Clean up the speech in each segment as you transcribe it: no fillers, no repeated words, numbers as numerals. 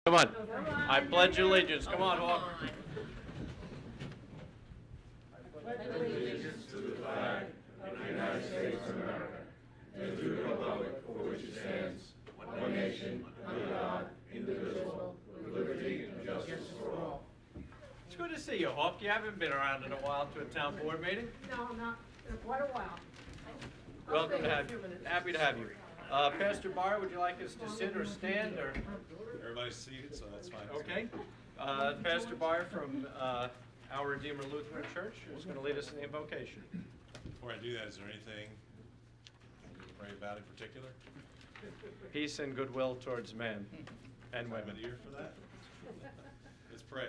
Come on. I pledge allegiance. Come on, Hawk. Allegiance to the flag of the United States of America and to the republic for which it stands, one nation, under God, indivisible, with liberty and justice for all. It's good to see you, Hawk. You haven't been around in a while to a town board meeting. No, not in quite a while. Welcome to have you. Happy to have you. Pastor Barr, would you like us to sit or stand? Or Everybody's seated, so that's fine. okay. Pastor Barr from Our Redeemer Lutheran Church is going to lead us in the invocation. Before I do that, is there anything to pray about in particular? Peace and goodwill towards men and women. Time of year for that? Let's pray.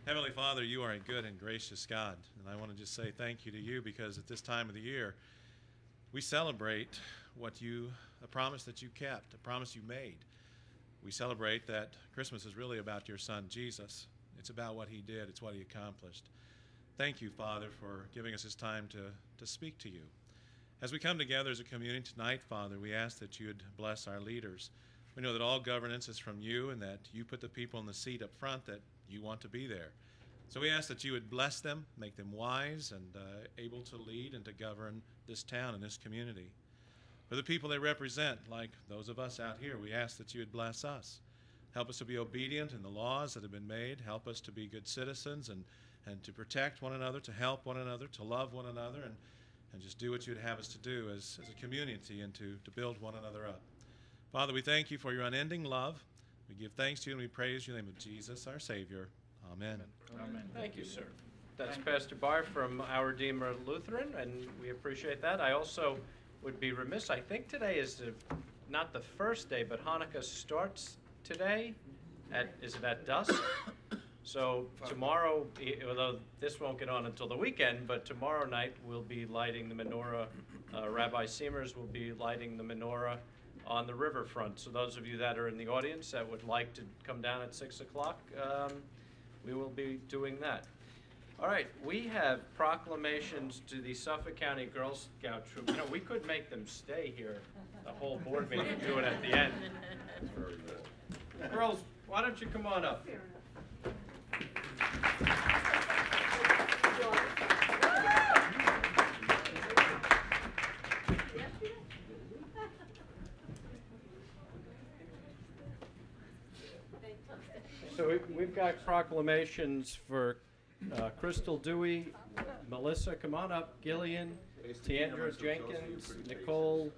Heavenly Father, you are a good and gracious God, and I want to just say thank you to you because at this time of the year, we celebrate a promise that you kept, a promise you made. We celebrate that Christmas is really about your son, Jesus. It's about what he did. It's what he accomplished. Thank you, Father, for giving us this time to speak to you. As we come together as a community tonight, Father, we ask that you would bless our leaders. We know that all governance is from you and that you put the people in the seat up front that you want to be there. So we ask that you would bless them, make them wise and able to lead and to govern this town and this community. For the people they represent, like those of us out here, we ask that you would bless us. Help us to be obedient in the laws that have been made. Help us to be good citizens and to protect one another, to help one another, to love one another, and just do what you would have us to do as a community and to build one another up. Father, we thank you for your unending love. We give thanks to you and we praise you in the name of Jesus, our Savior. Amen. Amen. Thank you, sir. That's Pastor Barr from Our Redeemer Lutheran, and we appreciate that. I also would be remiss. I think today is not the first day, but Hanukkah starts today. Is it at dusk? So tomorrow, although this won't get on until the weekend, but tomorrow night we'll be lighting the menorah. Rabbi Seamers will be lighting the menorah on the riverfront. So those of you that are in the audience that would like to come down at 6 o'clock, we will be doing that. All right, we have proclamations to the Suffolk County Girl Scout Troop. You know, we could make them stay here the whole board meeting and do it at the end. Girls, why don't you come on up? So we've got proclamations for Crystal Dewey, Melissa, come on up, Gillian, Tiandra Jenkins, Nicole,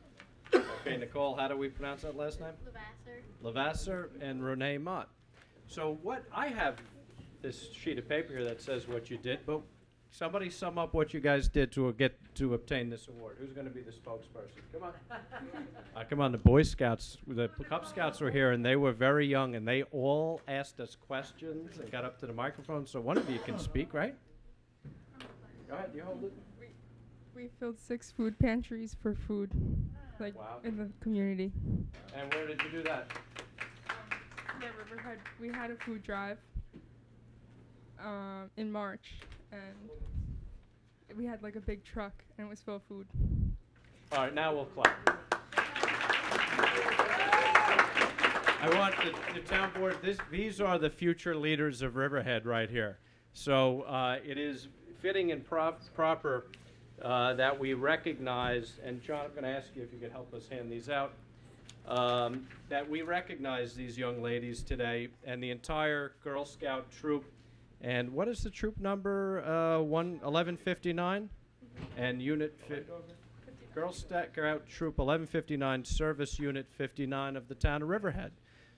okay, Nicole, how do we pronounce that last name? Lavasser, and Renee Mott. So I have this sheet of paper here that says what you did, but somebody sum up what you guys did to obtain this award. Who's going to be the spokesperson? Come on. Come on, the Boy Scouts, the Cub Scouts were here, and they were very young, and they all asked us questions and got up to the microphone, so one of you can speak, right? Go ahead, you hold it. We filled 6 food pantries for food, Wow. in the community. And where did you do that? At Riverhead, we had a food drive in March, and we had like a big truck, and it was full of food. All right, now we'll clap. I want the town board, these are the future leaders of Riverhead right here. So it is fitting and proper that we recognize, and John, I'm going to ask you if you could help us hand these out, that we recognize these young ladies today and the entire Girl Scout troop. And what is the troop number? 1159? And unit Girl Scout Troop 1159, Service Unit 59 of the town of Riverhead.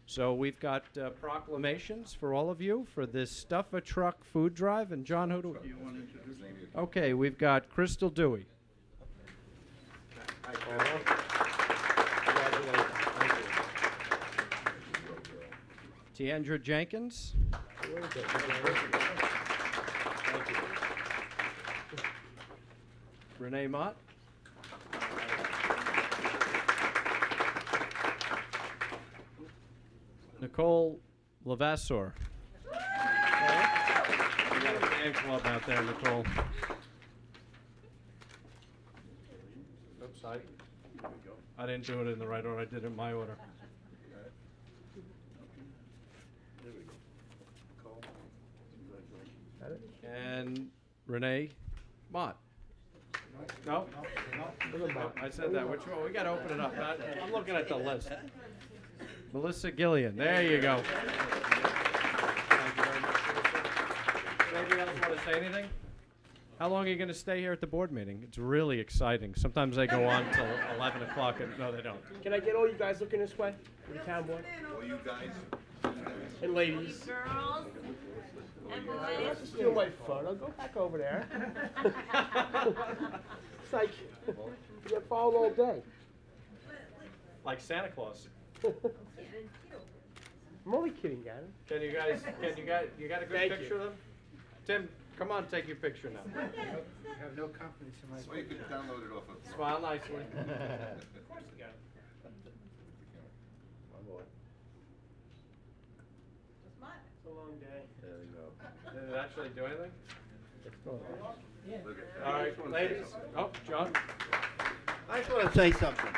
So we've got proclamations for all of you for this Stuff a Truck food drive. And John, who do you want to introduce? Okay, we've got Crystal Dewey. Hi, Paula. Congratulations. Thank you. Tiandra Jenkins. Thank you. Renee Mott. Nicole Lavasser. You got a fan club out there, Nicole. Oops, I didn't do it in the right order. I did it in my order. and Renee Mott. No? No, I said that. Which one? We got to open it up. I'm looking at the list. Melissa Gillian. There you go. Thank you very much. Anybody else want to say anything? How long are you going to stay here at the board meeting? It's really exciting. Sometimes they go on till 11 o'clock. No, they don't. Can I get all you guys looking this way? For the town board? All you guys. And ladies. Girls and Not boys. to steal my photo. Go back over there. It's like you get followed all day. Like Santa Claus. I'm only kidding, Gavin. You got a good Thank picture you. of them? Tim, come on, take your picture now. I have no confidence in my. So you can download it off of. Smile nicely. It's a long day. Did it actually do anything? Look at- All right, ladies. Oh, John. I just want to say something.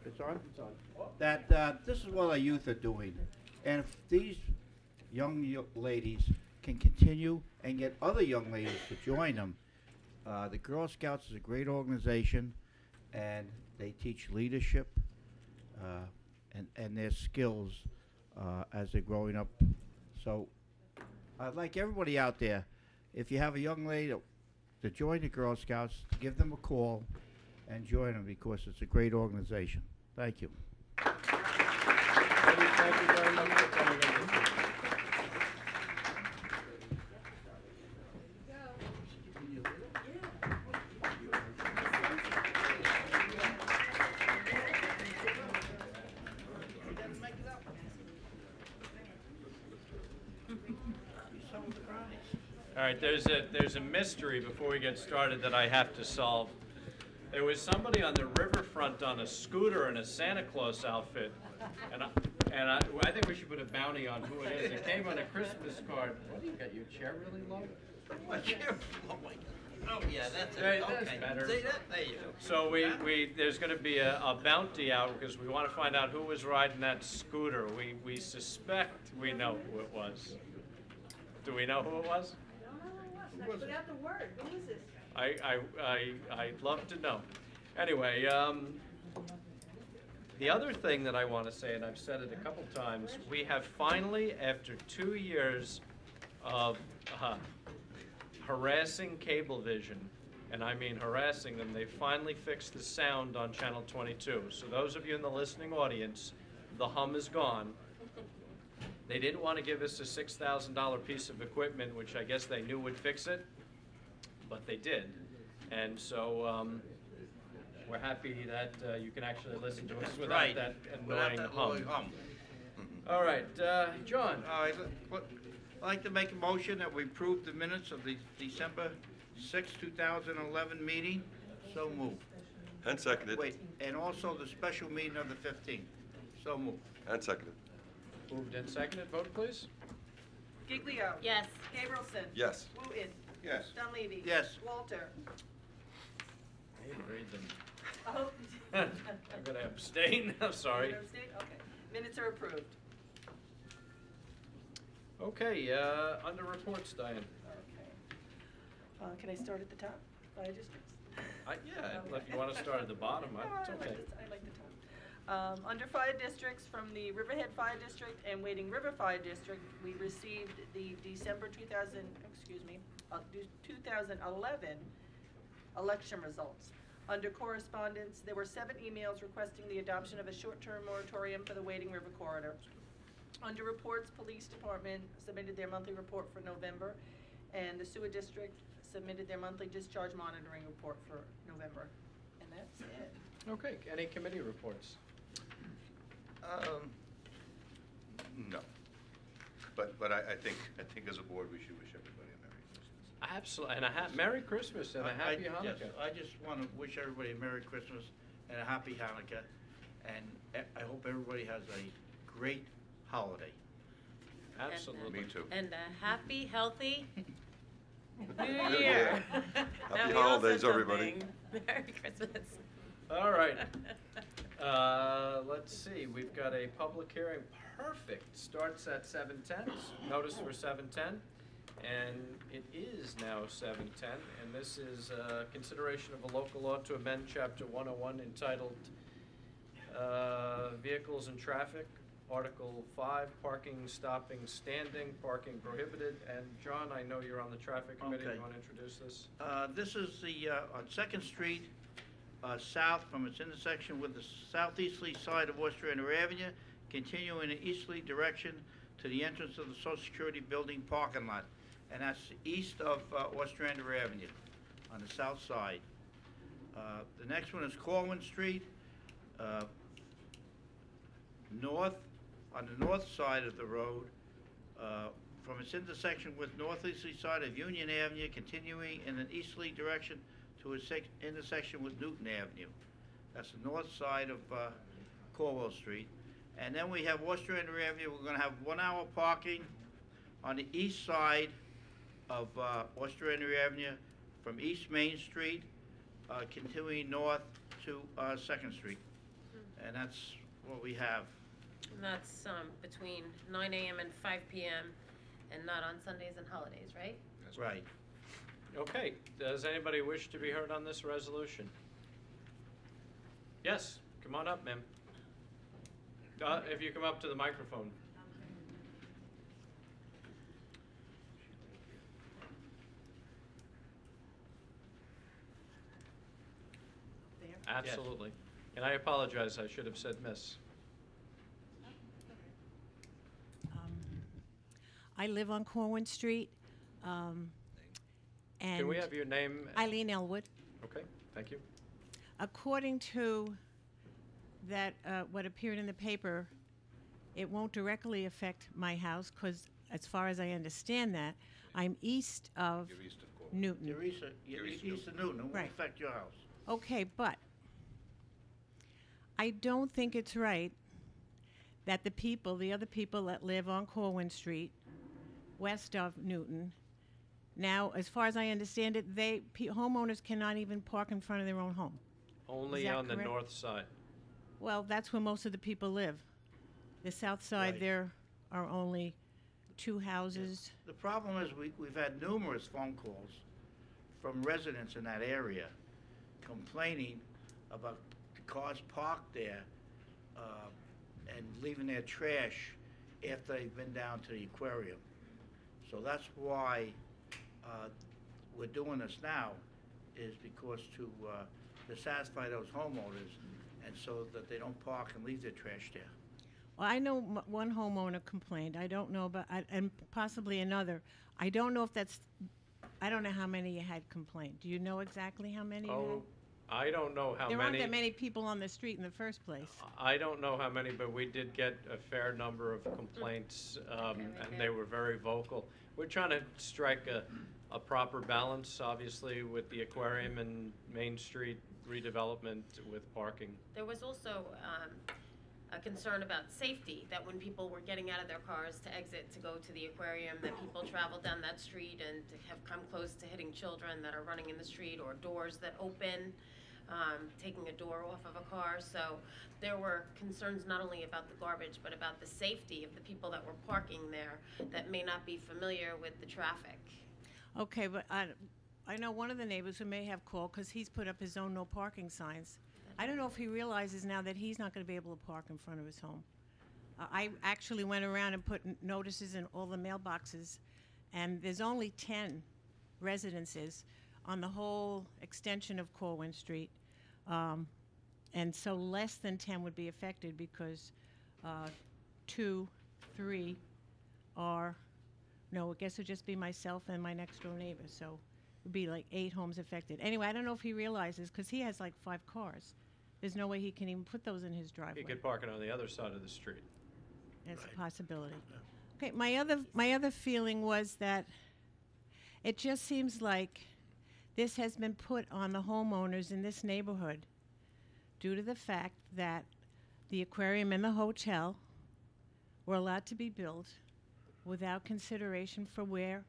It's on? It's on. That this is what our youth are doing. And if these young ladies can continue and get other young ladies to join them, the Girl Scouts is a great organization, and they teach leadership and their skills as they're growing up. So I'd like everybody out there, if you have a young lady to join the Girl Scouts, give them a call and join them because it's a great organization. Thank you. Ladies, thank you very much for coming in. All right, there's a mystery before we get started that I have to solve. There was somebody on the riverfront on a scooter in a Santa Claus outfit, and I think we should put a bounty on who it is. It came on a Christmas card. What do you got? Your chair really low? My chair. Oh my. Oh yeah, that's it. Right, that's Okay. better. See that? There you go. So there's going to be a bounty out because we want to find out who was riding that scooter. We suspect we know who it was. Do we know who it was? Put out the word. Who is this? I'd love to know. Anyway, the other thing that I want to say, and I've said it a couple times, we have finally, after 2 years of harassing Cablevision, and I mean harassing them, they finally fixed the sound on Channel 22. So those of you in the listening audience, the hum is gone. They didn't want to give us a $6,000 piece of equipment, which I guess they knew would fix it, but they did. And so we're happy that you can actually listen to us without Right. that Without annoying that hum. annoying hum. All right, John. I'd like to make a motion that we approve the minutes of the December 6, 2011 meeting. So moved. And seconded. Wait, and also the special meeting of the 15th. So moved. And seconded. Moved and seconded. Vote, please. Giglio. Yes. Gabrielson. Yes. Wooten. Yes. Dunleavy. Yes. Walter. I didn't read them. Oh. I'm going to abstain. I'm sorry. You abstain? Okay. Minutes are approved. Okay, under reports, Diane. Okay. Can I start at the top? Fire districts? Yeah, if you want to start at the bottom, it's okay. I like the top. Under fire districts, from the Riverhead Fire District and Wading River Fire District, we received the December 2011 election results. Under correspondence, there were 7 emails requesting the adoption of a short-term moratorium for the Wading River corridor. Under reports, Police Department submitted their monthly report for November, and the Sewer District submitted their monthly discharge monitoring report for November. And that's it. Okay, any committee reports? No. But I think as a board, we should wish everybody a Merry Christmas. Absolutely, and Merry Christmas and a Happy Hanukkah. Yes, I just want to wish everybody a Merry Christmas and a Happy Hanukkah, and I hope everybody has a great holiday. Absolutely. Me too. And a happy, healthy New Good Year. Happy Now we all holidays, said everybody. something. Merry Christmas. All right. Let's see, we've got a public hearing. Perfect. Starts at 7:10. Notice for 7:10. And it is now 7:10, and this is consideration of a local law to amend Chapter 101 entitled Vehicles and Traffic, Article 5, Parking, Stopping, Standing, Parking Prohibited. And John, I know you're on the Traffic Committee. Okay. You want to introduce this? This is the, on 2nd Street, south from its intersection with the southeasterly side of Ostrander Avenue, continuing in easterly direction to the entrance of the Social Security Building parking lot. And that's east of Ostrander Avenue on the south side. The next one is Corwin Street, north, on the north side of the road, from its intersection with northeasterly side of Union Avenue, continuing in an easterly direction to its intersection with Newton Avenue. That's the north side of Corwell Street. And then we have Ostrander Avenue. We're gonna have 1 hour parking on the east side of Ostrander Avenue from East Main Street, continuing north to 2nd Street. And that's what we have. And that's between 9 a.m. and 5 p.m. and not on Sundays and holidays, right? Right. Okay, does anybody wish to be heard on this resolution? Yes, come on up, ma'am. If you come up to the microphone. There. Absolutely. And I apologize, I should have said miss. I live on Corwin Street. And Can we have your name? Eileen Elwood. Okay, thank you. According to that, what appeared in the paper, it won't directly affect my house because, as far as I understand that, I'm east of Newton. You're east of Newton. It won't Right. affect your house. Okay, but I don't think it's right that the other people that live on Corwin Street, west of Newton, now, as far as I understand it, homeowners cannot even park in front of their own home. Only that on the correct? north side. Well, that's where most of the people live. The south side, Right. there are only 2 houses. The problem is we've had numerous phone calls from residents in that area complaining about the cars parked there and leaving their trash after they've been down to the aquarium. So that's why we're doing this now, is because to satisfy those homeowners and so that they don't park and leave their trash there. Well, I know one homeowner complained. I don't know about, and possibly another. I don't know if that's, I don't know how many you had complained. Do you know exactly how many you Oh, I don't know how had? There many. aren't that many people on the street in the first place. I don't know how many, but we did get a fair number of complaints, and they were very vocal. We're trying to strike a proper balance, obviously, with the aquarium and Main Street redevelopment with parking. There was also a concern about safety, that when people were getting out of their cars to exit to go to the aquarium, that people travel down that street and have come close to hitting children that are running in the street, or doors that open, taking a door off of a car. So there were concerns not only about the garbage, but about the safety of the people that were parking there that may not be familiar with the traffic. Okay, but I know one of the neighbors who may have called because he's put up his own no parking signs. I don't know if he realizes now that he's not going to be able to park in front of his home. I actually went around and put notices in all the mailboxes, and there's only 10 residences on the whole extension of Corwin Street. And so less than 10 would be affected because 2, 3 are, no, I guess it would just be myself and my next door neighbor. So it would be like 8 homes affected. Anyway, I don't know if he realizes because he has like 5 cars. There's no way he can even put those in his driveway. You could park it on the other side of the street. That's a possibility. Okay, my other feeling was that it just seems like this has been put on the homeowners in this neighborhood due to the fact that the aquarium and the hotel were allowed to be built without consideration for where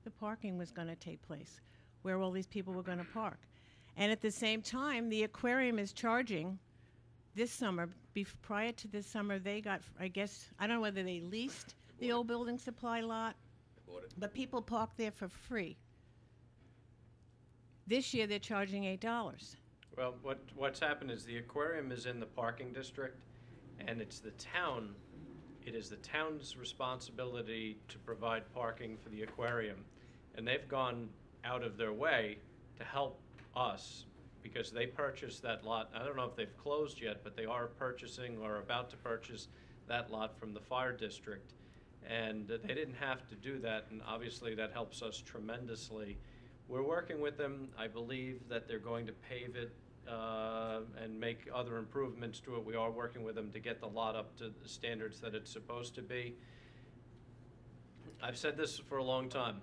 the parking was going to take place, where all these people were going to park. And at the same time, the aquarium is charging this summer. Prior to this summer, they got, I guess, I don't know whether they leased the old building supply lot But people park there for free. This year they're charging $8. Well, what's happened is the aquarium is in the parking district, and it is the town's responsibility to provide parking for the aquarium. And they've gone out of their way to help us because they purchased that lot. I don't know if they've closed yet, but they are purchasing or about to purchase that lot from the fire district. And they didn't have to do that, and obviously that helps us tremendously. We're working with them. I believe that they're going to pave it and make other improvements to it. We are working with them to get the lot up to the standards that it's supposed to be. I've said this for a long time.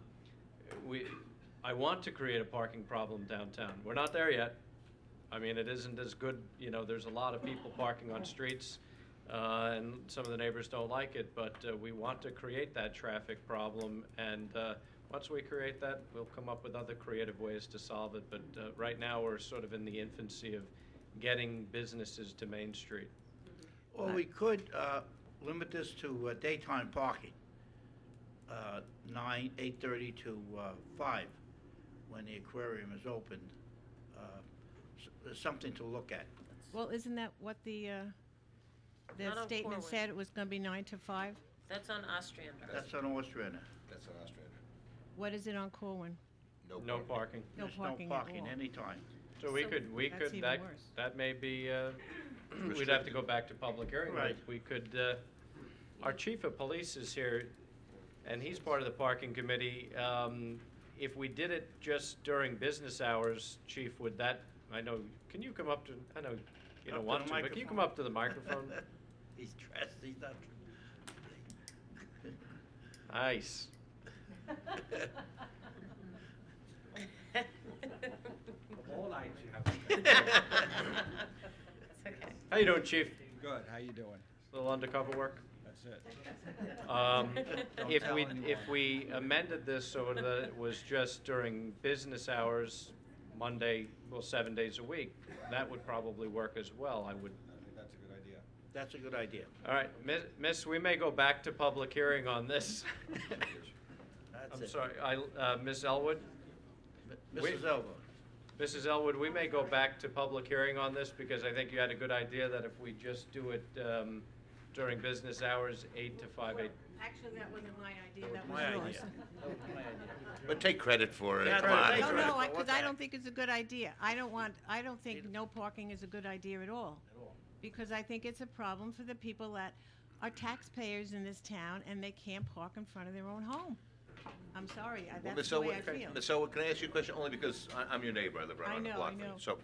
I want to create a parking problem downtown. We're not there yet. I mean, it isn't as good. You know, there's a lot of people parking on streets, and some of the neighbors don't like it, but we want to create that traffic problem, and once we create that, we'll come up with other creative ways to solve it. But right now, we're sort of in the infancy of getting businesses to Main Street. Or we could limit this to daytime parking, 8:30 to 5, when the aquarium is open. There's something to look at. Well, isn't that what the Not on statement Corwin. said? It was going to be 9 to 5? That's on Ostrander. That's on Ostrander. That's an Australia. What is it on Corwin? No parking. No There's parking no at parking all. anytime. So we So could, That's even worse. that may be, we'd have to go back to public hearing. but Right. We could, our chief of police is here, and he's part of the parking committee. If we did it just during business hours, chief, would that, I know, can you come up to, I know you Up don't to want the to, but can you come microphone? up to the microphone? He's dressed, he's not. Nice. All night you have. It's okay. How you doing, chief? Good, how you doing? Little undercover work? That's it. If tell we, anyone. if we amended this so that it was just during business hours, Monday, well, 7 days a week, that would probably work as well, I would. I think that's a good idea. That's a good idea. All right, Miss, we may go back to public hearing on this. That's I'm it. sorry, Ms. Elwood? Mrs. Elba. Mrs. Elwood, we may go back to public hearing on this because I think you had a good idea that if we just do it during business hours, 8 to 5, 8. Actually, that wasn't my idea. That was My yours. idea. That was my idea. But take credit for it. Yeah, Come on. take No, credit no, for because what I that- don't think it's a good idea. I don't think no parking is a good idea at all. Because I think it's a problem for the people that are taxpayers in this town and they can't park in front of their own home. I'm sorry, Well, that's Ms. the way I Elwood, feel. Ms. Elwood, can I ask you a question? Only because I'm your neighbor. I live right I on the know, block I from you. know. So,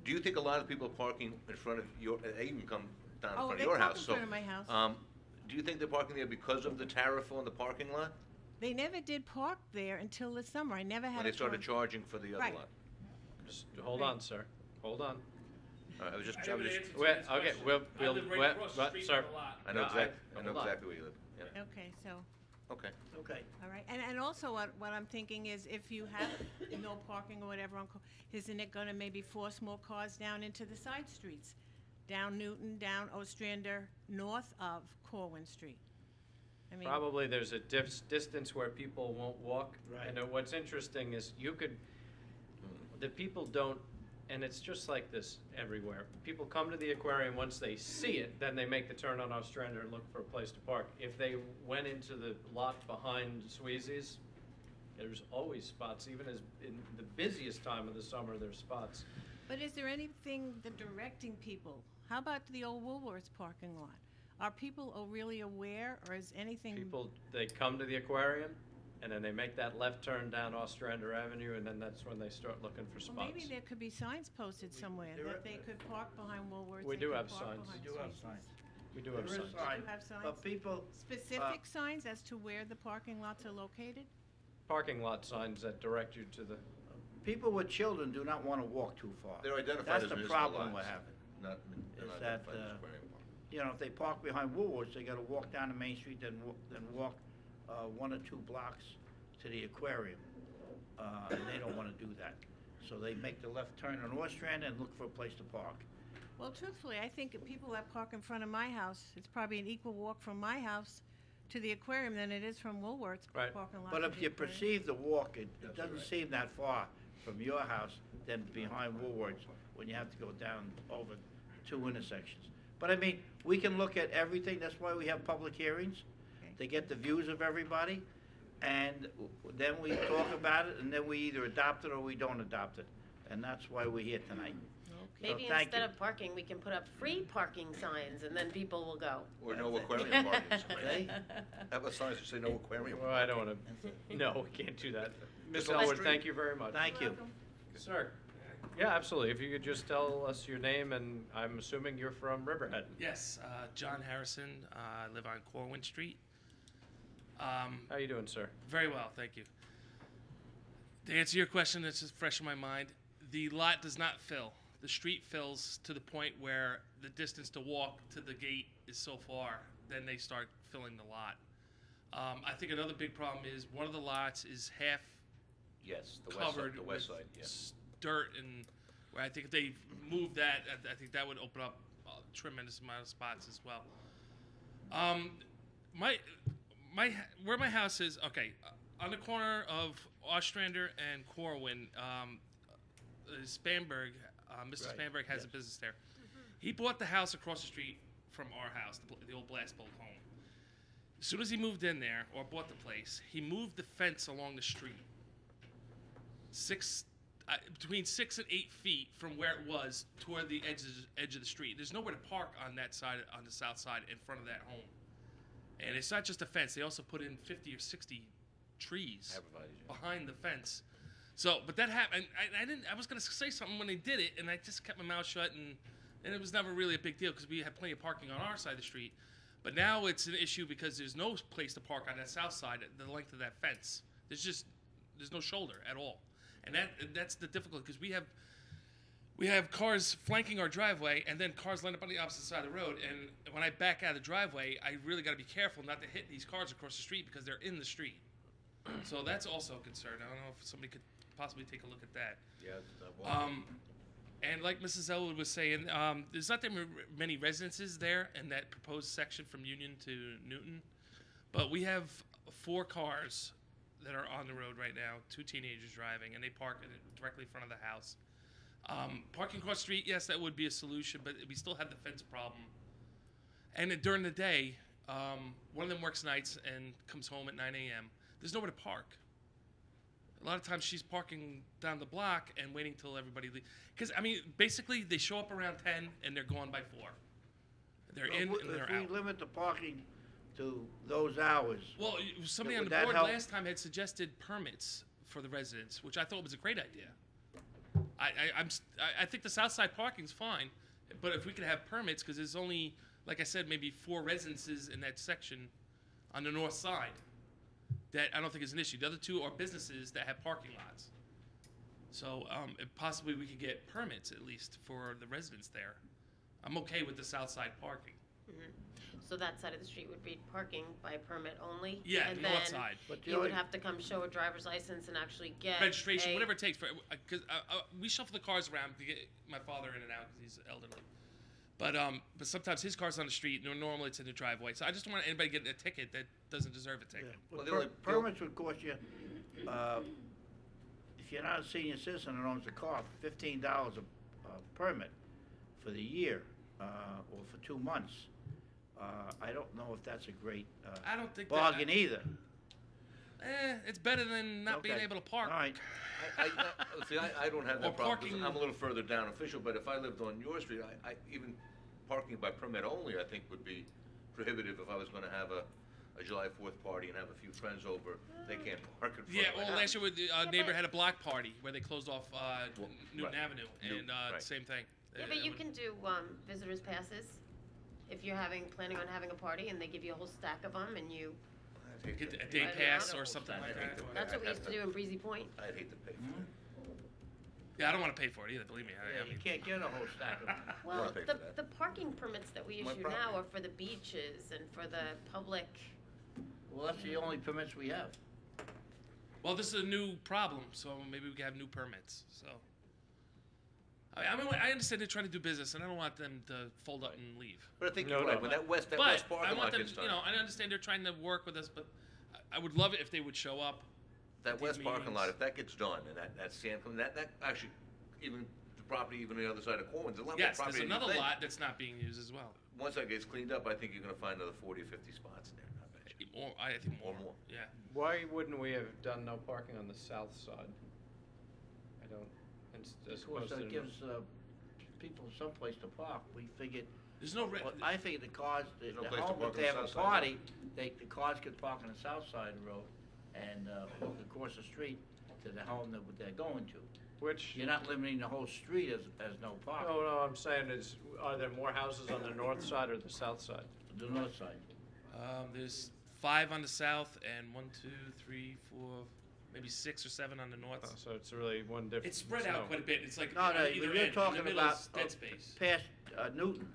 do you think a lot of people are parking in front of your, they even come down in Oh, front of they your park house? in front of my house. Do you think they're parking there because of the tariff on the parking lot? They never did park there until this summer. I never had When a they started car. charging for the other Right. lot? Just hold on, sir, hold on. I was just, I have an answer to Well, this okay, question. we'll, I live right across the well, street sir. from the lot. I know No, I know hold on. exactly where you live. Yeah. Okay, so, Okay. Okay. all right. And also what I'm thinking is if you have no parking or whatever on, isn't it gonna maybe force more cars down into the side streets? Down Newton, down Ostrander, north of Corwin Street? I mean, Probably there's a distance where people won't walk. Right. And what's interesting is the people don't, and it's just like this everywhere. People come to the aquarium, once they see it, then they make the turn on Ostrander and look for a place to park. If they went into the lot behind Sweezy's, there's always spots, even as in the busiest time of the summer, there's spots. But is there anything that directing people? How about the old Woolworths parking lot? Are people really aware, or is anything? People, they come to the aquarium, and then they make that left turn down Ostrander Avenue, and then that's when they start looking for spots. Well, maybe there could be signs posted somewhere that they could park behind Woolworths. We they do could have park signs. behind We do have Sweezy's. signs. We do have There is signs. sign, have signs? but people, Specific signs as to where the parking lots are located? Parking lot signs that direct you to the, people with children do not want to walk too far. They're identified That's as the municipal problem we're lots. having. Not, they're Is not that, identified as aquarium park. You know, if they park behind Woolworths, they gotta walk down to Main Street, then walk 1 or 2 blocks to the aquarium. And they don't wanna do that. So they make the left turn on Ostrander and look for a place to park. Well, truthfully, I think that people that park in front of my house, it's probably an equal walk from my house to the aquarium than it is from Woolworth's Right. parking lot. But to if the you aquarium. perceive the walk, it doesn't seem that far from your house than behind Woolworths when you have to go down over 2 intersections. But I mean, we can look at everything, that's why we have public hearings, to get the views of everybody, and then we talk about it, and then we either adopt it or we don't adopt it. And that's why we're here tonight. Maybe So thank instead you. of parking, we can put up free parking signs, and then people will go. Or no aquarium parking. Okay? Have a sign that say no aquarium. Well, I don't want to, no, we can't do that. Ms. Just on the Elwood, street. thank you very much. Thank you. Sir? Yeah, absolutely. If you could just tell us your name, and I'm assuming you're from Riverhead. Yes, John Harrison. I live on Corwin Street. How you doing, sir? Very well, thank you. To answer your question, that's just fresh in my mind. The lot does not fill. The street fills to the point where the distance to walk to the gate is so far, then they start filling the lot. I think another big problem is one of the lots is half Yes, covered the west with side, yeah. dirt, and where I think if they moved that, I think that would open up a tremendous amount of spots as well. Where my house is, okay, on the corner of Ostrander and Corwin, Spanberg, Mrs. Right, Spanberg has a business there. He bought the house across the street from our house, the old Blast Bolt home. As soon as he moved in there, or bought the place, he moved the fence along the street. Between 6 and 8 feet from where it was toward the edge of the street. There's nowhere to park on that side, on the south side, in front of that home. And it's not just a fence; they also put in 50 or 60 trees behind the fence. So, but that happened. I was going to say something when they did it, and I just kept my mouth shut, and it was never really a big deal because we had plenty of parking on our side of the street. But now it's an issue because there's no place to park on that south side, the length of that fence. There's no shoulder at all. And that's the difficulty because we have cars flanking our driveway, and then cars line up on the opposite side of the road. And when I back out of the driveway, I really got to be careful not to hit these cars across the street because they're in the street. So that's also a concern. I don't know if somebody could possibly take a look at that. Yeah. And like Mrs. Elwood was saying, there's not that many residences there in that proposed section from Union to Newton, but we have 4 cars that are on the road right now, 2 teenagers driving, and they park directly in front of the house. Parking across the street, yes, that would be a solution, but we still have the fence problem. And then during the day, one of them works nights and comes home at 9 a.m. There's nowhere to park. A lot of times she's parking down the block and waiting till everybody leaves. Because, I mean, basically they show up around 10 and they're gone by 4. They're in and they're If out. we limit the parking to those hours, Well, somebody on would the that board help? last time had suggested permits for the residents, which I thought was a great idea. I think the south side parking's fine, but if we could have permits, because there's only, like I said, maybe 4 residences in that section on the north side, that I don't think is an issue. The other 2 are businesses that have parking lots. So if possibly we could get permits at least for the residents there. I'm okay with the south side parking. So that side of the street would be parking by permit only? Yeah, and the north then side. But the you would only- have to come show a driver's license and actually get Registration, a- whatever it takes. Because we shuffle the cars around to get my father in and out because he's elderly. But sometimes his car's on the street, and normally it's in the driveway. So I just don't want anybody getting a ticket that doesn't deserve a ticket. Well, Well, the only- permits would cost you, if you're not a senior citizen and owns a car, $15 a permit for the year, or for 2 months. I don't know if that's a great I don't think bargain either. It's better than not being Okay. able to park. All right. See, I don't have Or that problem, 'cause parking- I'm a little further down official, but if I lived on your street, even parking by permit only, I think would be prohibitive if I was gonna have a July 4th party and have a few friends over, they can't park in front Yeah, of my well, house. last year a neighbor had a block party where they closed off Newton right. Avenue, and right. same thing. Yeah, but you can do visitors passes if you're planning on having a party and they give you a whole stack of them and you. I'd hate Get to- a day Right, pass yeah. or something like that. That's what we used to do in Breezy Point. I'd hate to pay for Mm-hmm. it. Yeah, I don't want to pay for it either. Believe me. Yeah, you can't get a whole stack of them. Well, wanna pay for that. the parking permits that we My issue property. now are for the beaches and for the public. Well, that's the only permits we have. Well, this is a new problem, so maybe we can have new permits. So I understand they're trying to do business, and I don't want them to fold up and leave. But I think No, you're right, no. when that west But parking I lot want them, gets done. you know, I understand they're trying to work with us, but I would love it if they would show up. That at west these parking lot, meetings. if that gets done, and that sand comes, that actually, even the property, even on the other side of Corwin, there's a lot more Yes, property there's than you another think. lot that's not being used as well. Once that gets cleaned up, I think you're gonna find another 40 or 50 spots in there, I bet you. More, I think more. Or more. Yeah. Why wouldn't we have done no parking on the south side? I don't, as Of course, opposed to. that gives people someplace to park. We figured, There's no. well, I figured the cars, the no place to home, park if on they the have a south side, party, the cars could park on the south side of the road and walk across the street to the home that they're going to. Which, You're not limiting the whole street as no parking. no, I'm saying is, are there more houses on the north side or the south side? The north side. There's 5 on the south and 1, 2, 3, 4, maybe 6 or 7 on the north. So it's really one difference. It's spread out quite a bit. It's like No, on no, either you're end. talking in the middle about is dead space. past Newton.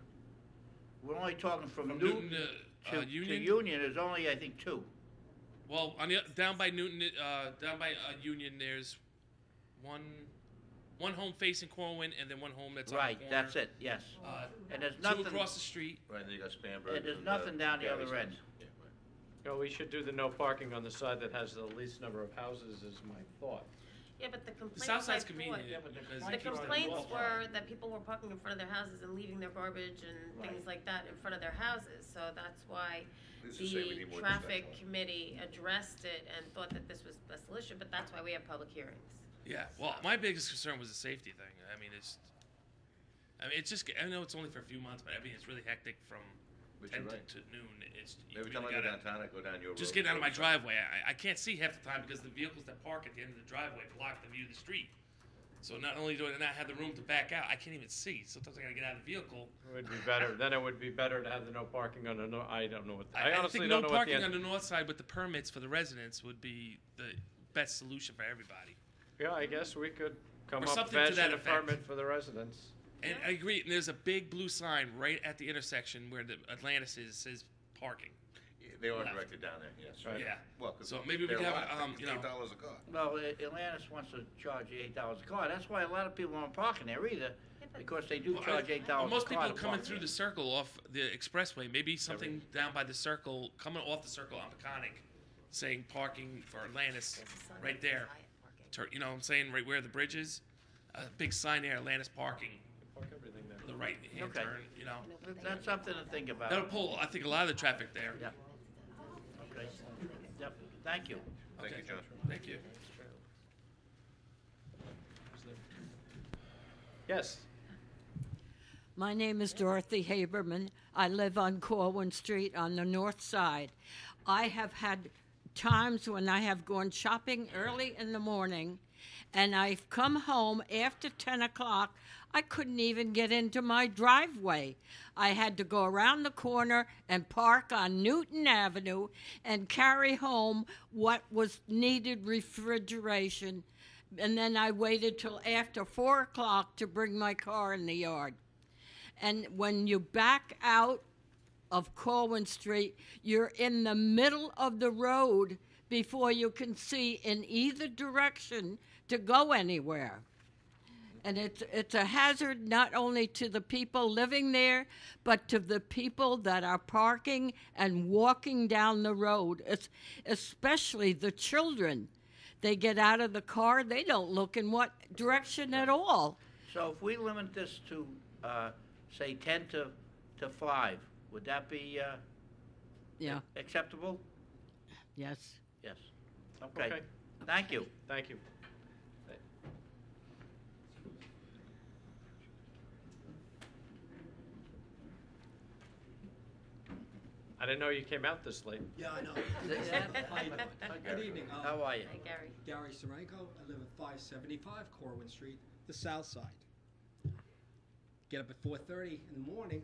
We're only talking from From Newton Newton to to Union. Union. There's only, I think, 2. Well, on the down by Newton, down by Union, there's one home facing Corwin, and then one home that's Right, on the corner. that's it, yes. And there's 2 nothing, across the street. Right, then you got Spanberg. and there's nothing down the other end. Yeah, right. No, we should do the no parking on the side that has the least number of houses is my thought. Yeah, but the complaints. The south side's I convenient. Yeah, but the because The it keeps complaints people were that people were parking in front of their houses and leaving their garbage and things like that in front of their houses. So that's why This is say we the need more traffic discussion. committee addressed it and thought that this was the solution, but that's why we have public hearings. Yeah, well, my biggest concern was the safety thing. It's just, I know it's only for a few months, but I mean, it's really hectic from But 10 you're right. to noon. It's, you Every really time I go gotta- downtown, I go down your road. just get out of my driveway. I can't see half the time because the vehicles that park at the end of the driveway block the view of the street. So not only do I not have the room to back out, I can't even see. Sometimes I gotta get out of the vehicle. It would be better, then it would be better to have the no parking on the I don't know what, I I honestly think don't no know what the parking on end. the north side with the permits for the residents would be the best solution for everybody. Yeah, I guess we could come Or up, something to that mention a effect. permit for the residents. And I agree. And there's a big blue sign right at the intersection where the Atlantis is, says parking. Yeah, they are Left. directed down there, yes. Right. Yeah. Well, 'cause So maybe we they're could have, a lot. you know, $8 a car. Well, Atlantis wants to charge you $8 a car. That's why a lot of people aren't parking there either, because they do Well, charge $8 a car. most people to coming park through there. the circle off the expressway. Maybe something down by the circle, coming off the circle on Peconic, saying parking for Atlantis There's a sign right that there. says Hyatt parking. You know what I'm saying? Right where the bridge is. A big sign there, Atlantis parking, Park everything there. for the right hand Okay. turn, you know. That's something to think about. That'll pull, I think, a lot of the traffic there. Yeah. Okay. Yep, thank you. Thank you, John. Thank you. Yes, My name is Dorothy Haberman. I live on Corwin Street on the north side. I have had times when I have gone shopping early in the morning and I've come home after 10 o'clock. I couldn't even get into my driveway. I had to go around the corner and park on Newton Avenue and carry home what was needed refrigeration. And then I waited till after 4 o'clock to bring my car in the yard. And when you back out of Corwin Street, you're in the middle of the road before you can see in either direction to go anywhere. And it's a hazard not only to the people living there, but to the people that are parking and walking down the road, especially the children. They get out of the car, they don't look in what direction at all. So if we limit this to, say, 10 to 5, would that be Yeah, acceptable? yes. Yes. Okay. Okay. Thank you. thank you. I didn't know you came out this late. Yeah, I know. How you doing? Good evening. How are you? Hi, Gary. Gary Serenko. I live at 575 Corwin Street, the south side. Get up at 4:30 in the morning,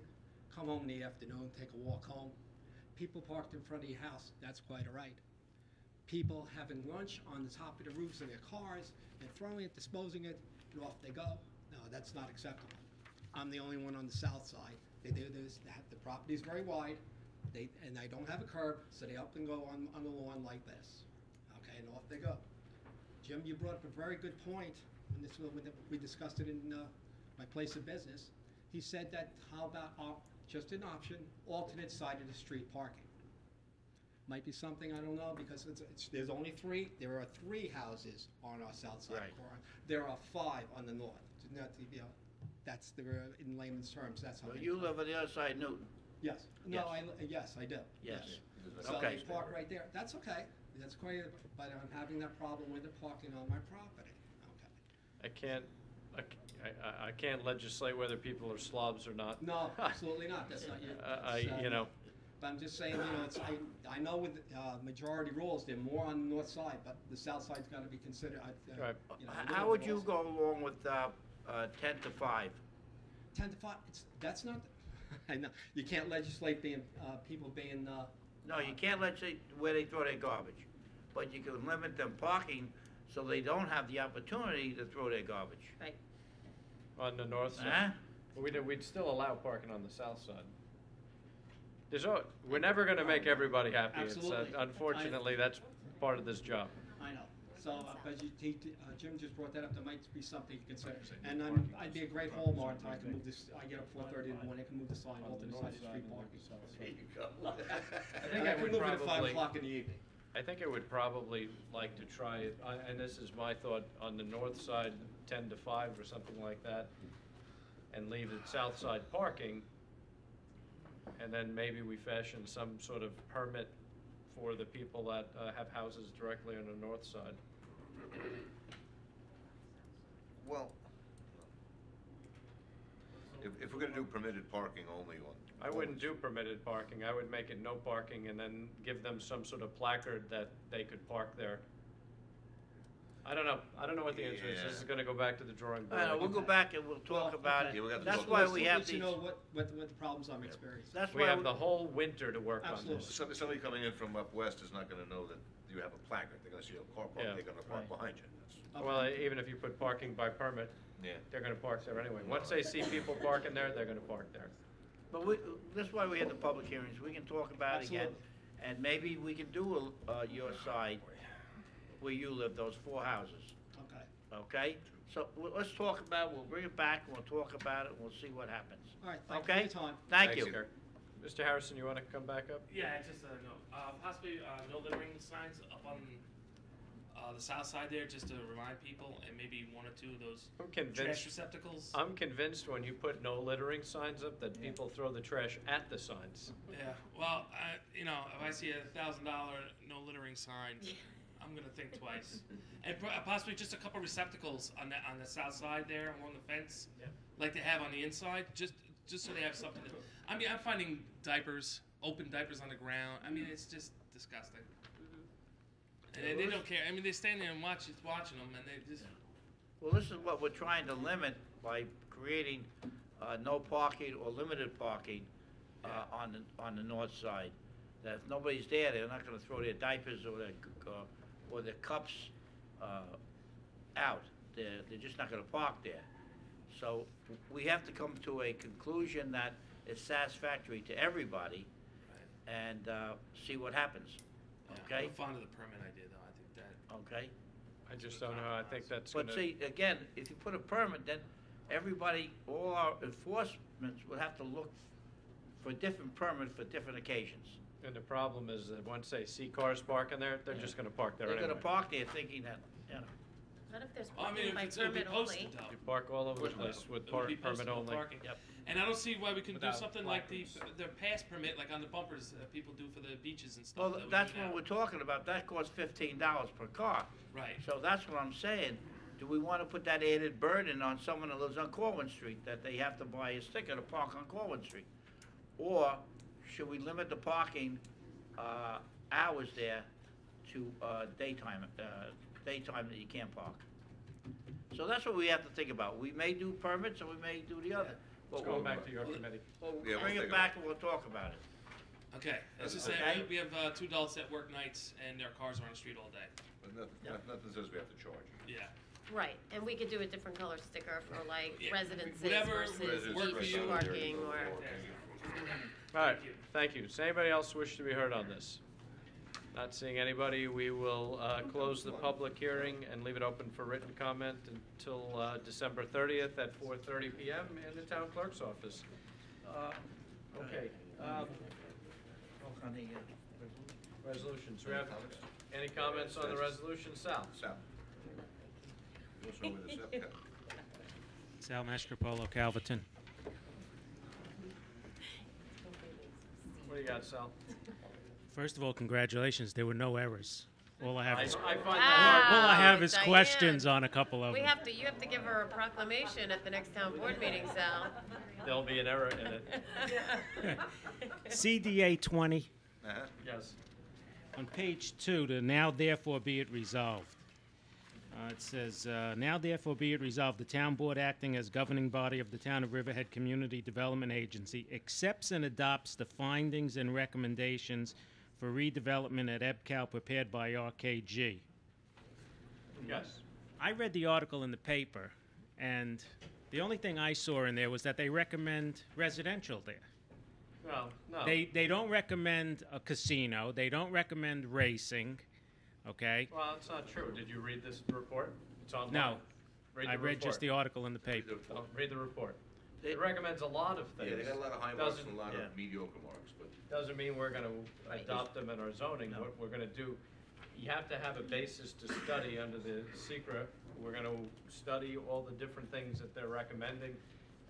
come home in the afternoon, take a walk home. People parked in front of your house, that's quite all right. People having lunch on the top of the roofs of their cars and throwing it, disposing it, and off they go. No, that's not acceptable. I'm the only one on the south side. They do this, the property's very wide, and I don't have a curb, so they up and go on the lawn like this. Okay, and off they go. Jim, you brought up a very good point, and we discussed it in my place of business, he said that how about just an option, alternate side of the street parking. Might be something, I don't know, because there are 3 houses on our south side Right. corner. There are 5 on the north. That's in layman's terms, that's how So many. you live on the other side of Newton? Yes. Yes. No, yes, I do. Yes. So Okay. they park right there. That's okay. That's quite, but I'm having that problem with the parking on my property. Okay. I can't legislate whether people are slobs or not. No, absolutely not. That's not you. You know. But I'm just saying, I know with majority rules, they're more on the north side, but the south side's got to be considered. Right. How would you go along with 10 to 5? 10 to 5. That's not. I know you can't legislate people being. No, you can't legislate where they throw their garbage, but you can limit them parking so they don't have the opportunity to throw their garbage. Right. On the north side. Huh? We'd still allow parking on the south side. We're never going to make everybody happy. Absolutely. Unfortunately, that's part of this job. I know. So, but Jim just brought that up. There might be something to consider. And I'd be a great hallmark. I can move this. I get up 4:30 in the morning. I can move the sign all to the side of the street parking. There you go. I think I I can would move it at 5 probably. o'clock in the evening. I think I would probably like to try it, and this is my thought, on the north side, 10 to 5 or something like that, and leave the south side parking, and then maybe we fashion some sort of permit for the people that have houses directly on the north side. Well, if we're gonna do permitted parking only on. I wouldn't do permitted parking. I would make it no parking and then give them some sort of placard that they could park there. I don't know. I don't know what the answer is. This is gonna go back to the drawing board. I know, we'll go back and we'll talk about Yeah, we got it. to That's talk why about we it. have Let these. you know what the problems I'm experiencing. That's We why have the whole winter to work on Absolutely. this. Somebody coming in from up west is not gonna know that you have a placard. They're gonna see a car park, Yeah. they're gonna park Right. behind you. Well, even if you put parking by permit, Yeah. they're gonna park there anyway. Once they see people parking there, they're gonna park there. But that's why we had the public hearings. We can talk about it again. Absolutely. And maybe we can do your side where you live, those 4 houses. Okay. Okay? So let's talk about it. We'll bring it back and we'll talk about it and we'll see what happens. All right. Thank you for Okay? your time. Thank Thanks, you. sir. Mr. Harrison, you wanna come back up? Yeah, just possibly no littering signs up on the south side there, just to remind people, and maybe 1 or 2 of those I'm trash convinced, receptacles. I'm convinced when you put no littering signs up that people throw the trash at the signs. Yeah, well, if I see a $1,000 no littering sign, I'm gonna think twice. And possibly just a couple receptacles on the south side there along the fence, like they have on the inside, just so they have something. I mean, I'm finding open diapers on the ground. I mean, it's just disgusting. And they don't care. I mean, they stand there and watching them, and they just. Well, this is what we're trying to limit by creating no parking or limited parking on the north side. That if nobody's there, they're not gonna throw their diapers or their cups out. They're just not gonna park there. So we have to come to a conclusion that is satisfactory to everybody and see what happens. Okay? I'm fond of the permit idea, though. I think that. Okay? I just don't know, I think that's But gonna. see, again, if you put a permit, then everybody, all our enforcements would have to look for a different permit for different occasions. And the problem is that once they see cars parking there, they're just gonna park there They're anyway. gonna park there thinking that, you know. Not if there's Well, I mean, parking by if it'll be permit posted, only. though. You park all over the place with It would be permit posted, no only. parking. Yep. And I don't see why we couldn't do Without something like placards. the past permit, like on the bumpers that people do for the beaches and stuff. Well, that we that's do what now. we're talking about. That costs $15 per car. Right. So that's what I'm saying. Do we wanna put that added burden on someone that lives on Corwin Street, that they have to buy a sticker to park on Corwin Street? Or should we limit the parking, hours there to, daytime that you can't park? So that's what we have to think about. We may do permits or we may do the other. It's going back to your committee. We'll Yeah, we'll bring think it about back and we'll talk about it. Okay. Let's just Okay. say we have 2 adults that work nights and their cars are on the street all day. But nothing says we have to charge. Yeah. Right, and we could do a different color sticker for like Yeah, residences whatever versus Residents work for beach you. parking or. All right, thank you. Does anybody else wish to be heard on this? Not seeing anybody, we will close the public hearing and leave it open for written comment until December 30th at 4:30 p.m. in the town clerk's office. Okay. Resolutions. We have any comments on the resolution? Sal? Sal. Also with us, Epcot. Sal Mastropolo, Calverton. What do you got, Sal? First of all, congratulations. There were no errors. All I have is, I find that hard. all I have is Diane. questions on a couple of You them. have to give her a proclamation at the next town board meeting, Sal. There'll be an error in it. CDA 20, Yes. on page 2, the now therefore be it resolved. It says, now therefore be it resolved, the town board acting as governing body of the town of Riverhead Community Development Agency accepts and adopts the findings and recommendations for redevelopment at EBCAL prepared by RKG. Yes. I read the article in the paper, and the only thing I saw in there was that they recommend residential there. Well, no. They don't recommend a casino. They don't recommend racing. Okay. Well, it's not true. Did you read this report? It's online. No, Read I the read report. just the article in the paper. Oh, read the report. It recommends a lot of things. Yeah, they got a lot of high marks Doesn't- and a lot of mediocre marks, but. Doesn't mean we're gonna adopt them in our zoning. What we're gonna do, you have to have a basis to study under the secret. We're gonna study all the different things that they're recommending.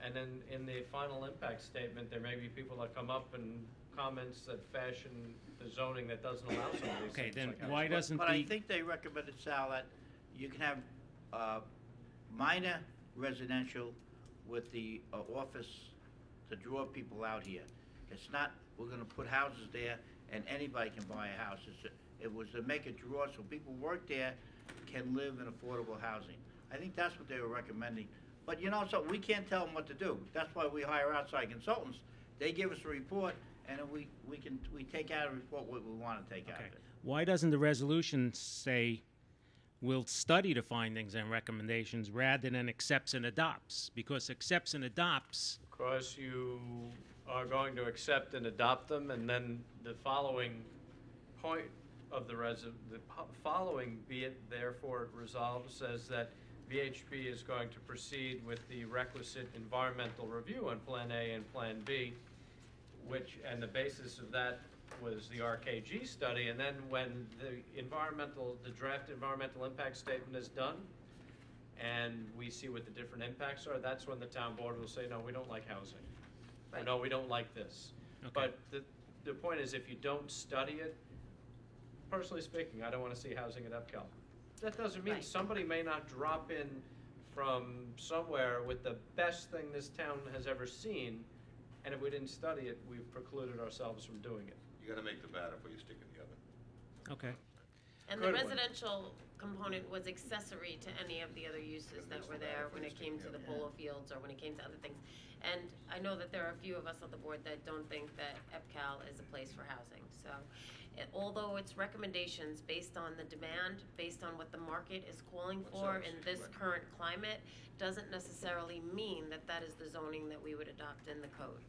And then in the final impact statement, there may be people that come up and comments that fashion the zoning that doesn't allow some of these Okay, things. then like why housing. doesn't But I the, think they recommended, Sal, that you can have minor residential with the office to draw people out here. It's not, we're gonna put houses there and anybody can buy a house. It was to make a draw so people work there can live in affordable housing. I think that's what they were recommending. But you know, so we can't tell them what to do. That's why we hire outside consultants. They give us a report and then we take out a report what we wanna take out of okay, it. why doesn't the resolution say we'll study the findings and recommendations rather than accepts and adopts? Because accepts and adopts, Because you are going to accept and adopt them, and then the following point of the following, be it therefore it resolved, says that VHB is going to proceed with the requisite environmental review on Plan A and Plan B, and the basis of that was the RKG study, and then when the draft environmental impact statement is done, and we see what the different impacts are, that's when the town board will say, no, we don't like housing. Or, no, we don't like this. Okay. But the point is, if you don't study it, personally speaking, I don't want to see housing at EBCAL. That doesn't mean Right. somebody may not drop in from somewhere with the best thing this town has ever seen, and if we didn't study it, we've precluded ourselves from doing it. You gotta make the batter before you stick in the oven. okay. And Good the one. residential component was accessory to any of the other uses that were there when it came to the polo fields or when it came to other things. And I know that there are a few of us on the board that don't think that EBCAL is a place for housing. So although it's recommendations based on the demand, based on what the market is calling for in this current climate, doesn't necessarily mean that that is the zoning that we would adopt in the code.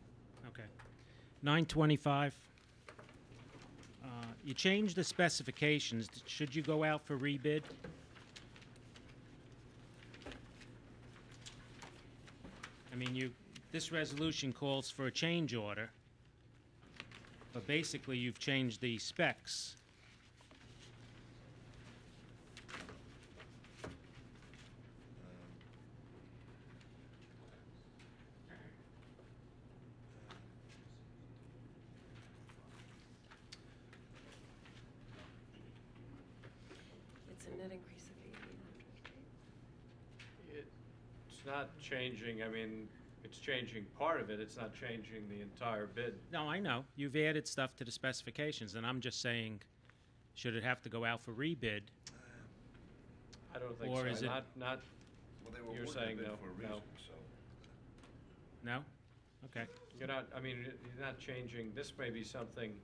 Okay. 925. You changed the specifications. Should you go out for rebid? I mean, this resolution calls for a change order, but basically you've changed the specs. It's a net increase of It's not changing, I mean, it's changing part of it, it's not changing the entire bid. No, I know. You've added stuff to the specifications, and I'm just saying, should it have to go out for rebid? I don't think Or so, is it- not, Well, they were You're awarded saying the bid no, for a no. reason, so. No? Okay. you're not, I mean, you're not changing, this may be something.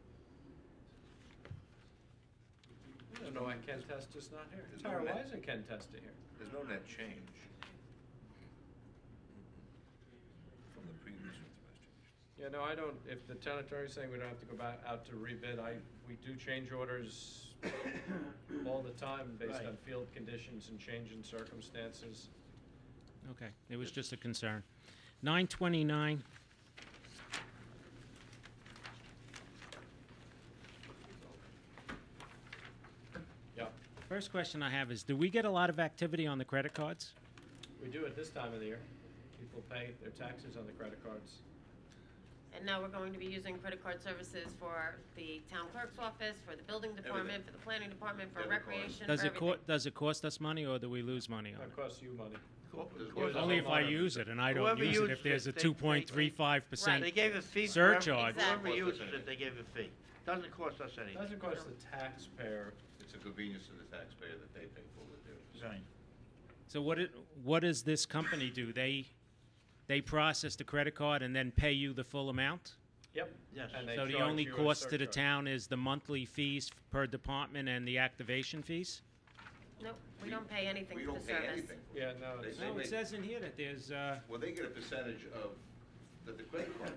I don't know why Ken Testa's not here. There's no Tara, why net- isn't Ken Testa here? There's no net change from the previous authorized change. Yeah, no, I don't, if the town attorney's saying we don't have to go back out to rebid, we do change orders all the time based Right. on field conditions and change in circumstances. Okay, it was just a concern. 929. Yeah, First question I have is, do we get a lot of activity on the credit cards? we do at this time of the year. People pay their taxes on the credit cards. And now we're going to be using credit card services for the town clerk's office, for the building department, for the planning department, for Debit card. recreation, Does for it everything. does it cost us money, or do we lose money on That it? costs you money. There's Only if I Whoever use it, and I don't Whoever use it. used If there's a it, they- 2.35% They gave a fee for surcharge. whoever Exactly. used it, they gave a fee. Doesn't cost us It anything. doesn't cost the taxpayer. It's a convenience to the taxpayer that they pay for with theirs. Right. So what does this company do? They process the credit card and then pay you the full amount? Yep. Yes. And they So the charge only you a cost to the surcharge. town is the monthly fees per department and the activation fees? Nope, we don't pay anything We for the don't pay service. anything. Yeah, no, They it's, say No, they- it says in here that there's, Well, they get a percentage of the credit card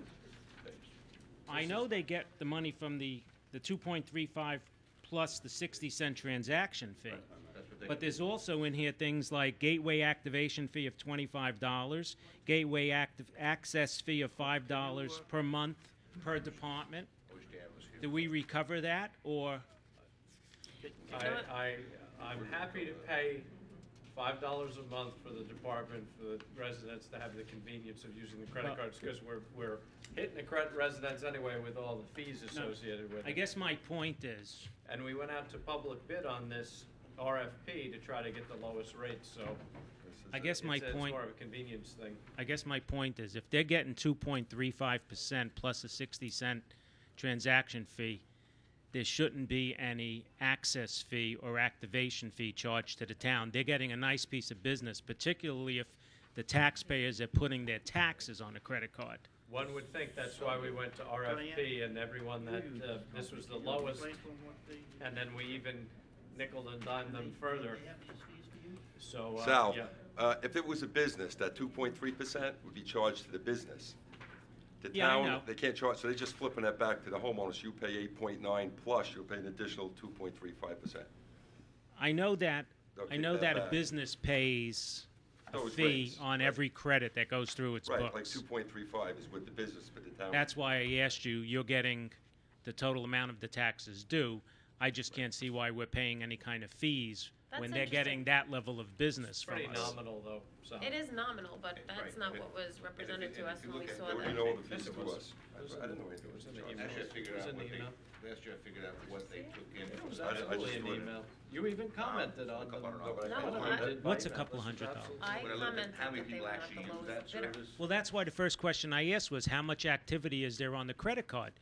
pays. I know they get the money from the 2.35 plus the 60-cent transaction fee. That's what they But get. there's also in here things like gateway activation fee of $25, gateway access fee of $5 per month per department. I wish Dan was here. Do we recover that, or? I'm happy to pay $5 a month for the department, for the residents to have the convenience of using the credit Well- cards, because we're hitting the credit residents anyway with all the fees associated with it. I guess my point is, And we went out to public bid on this RFP to try to get the lowest rate, so. I guess my it's point, more of a convenience thing. if they're getting 2.35% plus a 60-cent transaction fee, there shouldn't be any access fee or activation fee charged to the town. They're getting a nice piece of business, particularly if the taxpayers are putting their taxes on a credit card. One would think that's why we went to RFP and everyone that, this was the lowest, and then we even nickel and dime them further. So, Sal, yeah. if it was a business, that 2.3% would be charged to the business. The Yeah, I town, know. they can't charge, so they're just flipping that back to the homeowners. You pay 8.9 plus, you'll pay an additional 2.35%. I know that, They'll I kick know that that a back. business pays a Those fee rates, on right. every credit that goes through its Right, like books. 2.35 is with the business, but the town. That's why I asked you, you're getting the total amount of the taxes due. I just can't see why we're paying any kind of fees That's when they're getting interesting. that level of business from Pretty us. nominal, though, so. It is nominal, but that's Right. not And- what was represented to and us if you when we look at saw the What do you that. know the Yes, fees it to was. us? It was I didn't know anything It was in was the charged. email. Actually, I figured It was out in the what they, email. last year I figured out what they took in. It was I just absolutely in do the it. email. You even commented on A couple them. $100. No, I I- did by What's a email. couple This was $100? absolutely- I When I looked at commented how many that they people were not actually the use lowest that bidder. service. Well, that's why the first question I asked was how much activity is there on the credit card?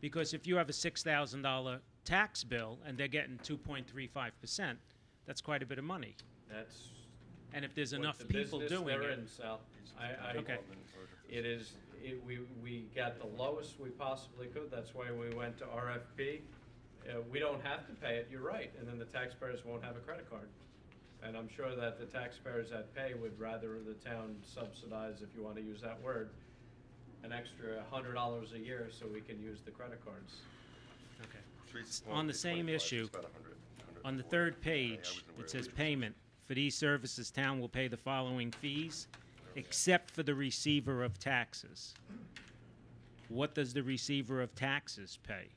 Because if you have a $6,000 tax bill and they're getting 2.35%, that's quite a bit of money. That's And if there's what enough the people business doing they're it, in, Sal. Okay. We got the lowest we possibly could, that's why we went to RFP. We don't have to pay it, you're right, and then the taxpayers won't have a credit card. And I'm sure that the taxpayers that pay would rather the town subsidize, if you want to use that word, an extra $100 a year so we can use the credit cards. okay. On the same issue, on the third page, it says payment. For these services, town will pay the following fees, except for the receiver of taxes. What does the receiver of taxes pay?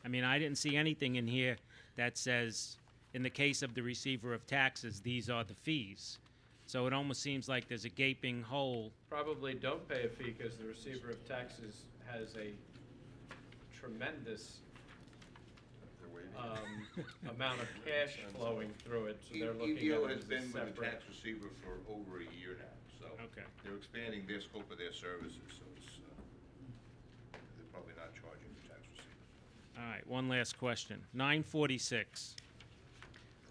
I mean, I didn't see anything in here that says, in the case of the receiver of taxes, these are the fees. So it almost seems like there's a gaping hole. Probably don't pay a fee because the receiver of taxes has a tremendous amount of cash flowing through it, so they're looking at EDO it has as a been with the separate. tax receiver for over a year now, so. Okay. They're expanding their scope of their services, so it's, they're probably not charging the tax receiver. All right, one last question. 946.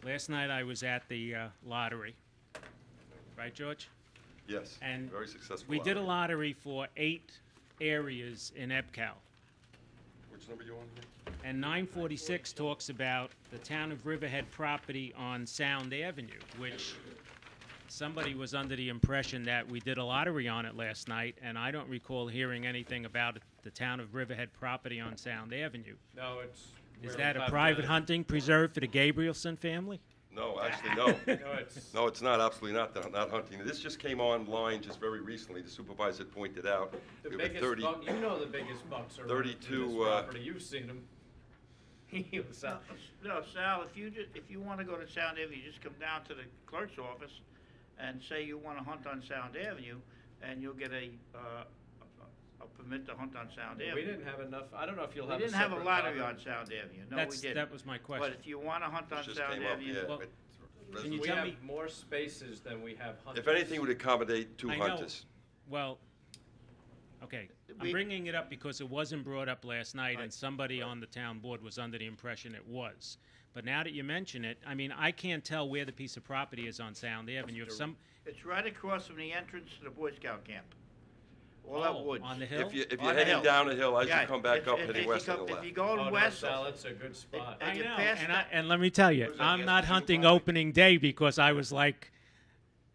Last night I was at the lottery. Right, George? Yes, And very successful. we did a lottery. lottery for 8 areas in EBCAL. Which number you on here? And 946 talks about the town of Riverhead property on Sound Avenue, which somebody was under the impression that we did a lottery on it last night, and I don't recall hearing anything about it, the town of Riverhead property on Sound Avenue. No, it's. Is we're that a about private to- hunting preserve for the Gabrielson family? No, actually, no. No, it's. No, it's not, absolutely not hunting. This just came online just very recently. The supervisor pointed out. The we have a biggest 30 buck, you know the biggest bucks are 32, this property. You've seen them. No, Sal, if you wanna go to Sound Avenue, you just come down to the clerk's office and say you wanna hunt on Sound Avenue, and you'll get a permit to hunt on Sound Avenue. We didn't have enough, I don't know if you'll We have didn't a have a separate lottery on comment. Sound Avenue, no, we That's- didn't. that was my question. But if you wanna hunt on just Sound came up, Avenue. yeah, Well, but Can you We tell have me? more spaces than we have hunters. if anything, would accommodate 2 I know. hunters. Well, okay. I'm We- bringing it up because it wasn't brought up last night, and Right. somebody on the town board was under the impression it was. But now that you mention it, I mean, I can't tell where the piece of property is on Sound Avenue. If some, It's right across from the entrance to the Boy Scout camp. All that woods. on the hill? If you're On the heading hill. down the hill, as Yeah, you come back up, if heading you west on go- the If left. you're going Oh, no, west, Sal, that's a good spot. and I you know, pass and, that- and let me tell you, What is that, I'm yes, not the hunting property? opening day because I was like,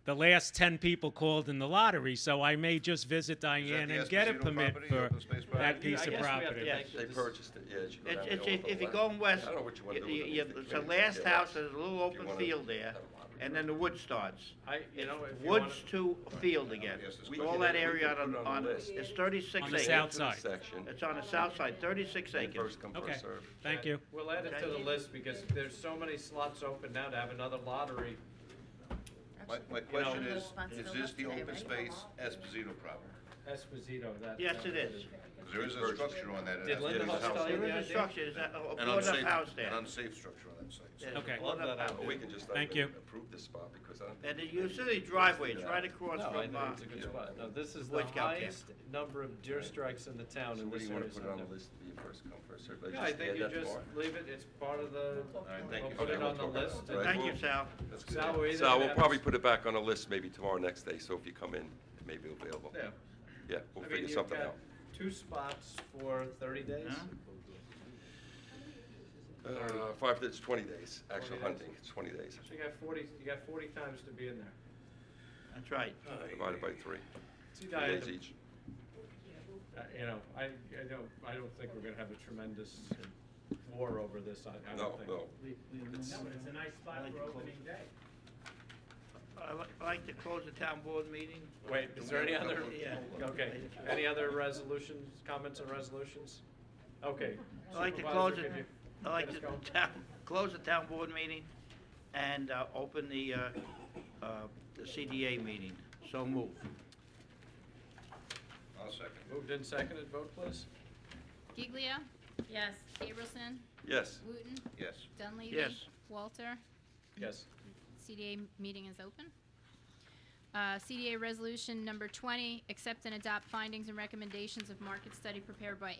the last 10 people called in the lottery, so I may just visit Diane and get a permit for that piece I of guess we have to property. Yeah. make the They dec- purchased it, yeah. as you go down It's, the hill if to the you're left. going west, I don't know what you wanna do with it. it's the committee, last yeah, house, there's a little If you open wanna field there, have a lottery. and then the wood starts. you know, if you Woods wanna- to field again. We All can- that we area can put it on the list. it's 36 On the acres. south To the side. section, It's on the south side, 36 acres. first come, Okay. first served. Thank you. We'll add it to the list because there's so many slots open now to have another lottery. My question those is spots this filled up the today, open right? space Esposito property? Esposito, that. Yes, that it was is. 'Cause there is a structure on that. Did Linda Esposito House house. tell you There the is a idea? structure, there's a An boarded up unsafe, house there. an unsafe structure on that site. There's a Okay. boarded up Love that house. Well, we can just Thank you. approve this spot because I don't. And then you see the driveway, it's right across No, I from, think it's a good spot. No, this is the Boy Scout camp. highest number of deer strikes in the town So in what do this you wanna area. put it on the list to be a first come, first served? Yeah, I think you just leave it, it's part of the, All right, thank we'll you. put Okay, it we'll on the talk about list. it. and- Right. Thank you, Sal. That's good. Sal, we either Sal, we'll have- probably put it back on the list maybe tomorrow, next day, so if you come in, maybe it'll be available. Yeah. Yeah, I we'll mean, figure you've something got out. 2 spots for 30 days? Huh? it's 20 days, actual 20 days? hunting, it's 20 days, So you got 40 times to be in there. That's right. divided by 3. See, 3 Diane, days each. you know, I don't think we're gonna have a tremendous war over this, I No, don't think. no. It's a nice spot for opening day. I'd like to close the town board meeting. Wait, is there any other? Yeah. Okay, any other resolutions, comments on resolutions? Okay. I'd like to Supervisor, close can it, you I'd like get to us going? close the town board meeting and open the CDA meeting. So move. I'll second. Moved and seconded, vote please. Giglio, Yes. Gabrielson, Yes. Wooten, Yes. Dunleavy. Yes. Walter. Yes. CDA meeting is open. CDA resolution number 20, accept and adopt findings and recommendations of market study prepared by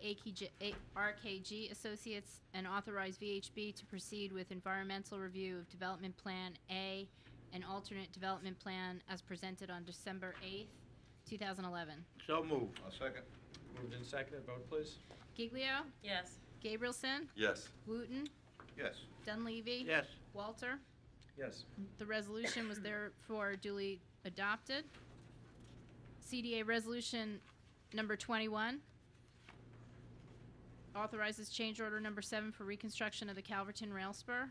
RKG Associates and authorize VHB to proceed with environmental review of development plan A and alternate development plan as presented on December 8th, 2011. So move. I'll second. Moved and seconded, vote please. Giglio, Yes. Gabrielson, Yes. Wooten, Yes. Dunleavy. Yes. Walter. Yes. The resolution was therefore duly adopted. CDA resolution number 21 authorizes change order number 7 for reconstruction of the Calverton rail spur.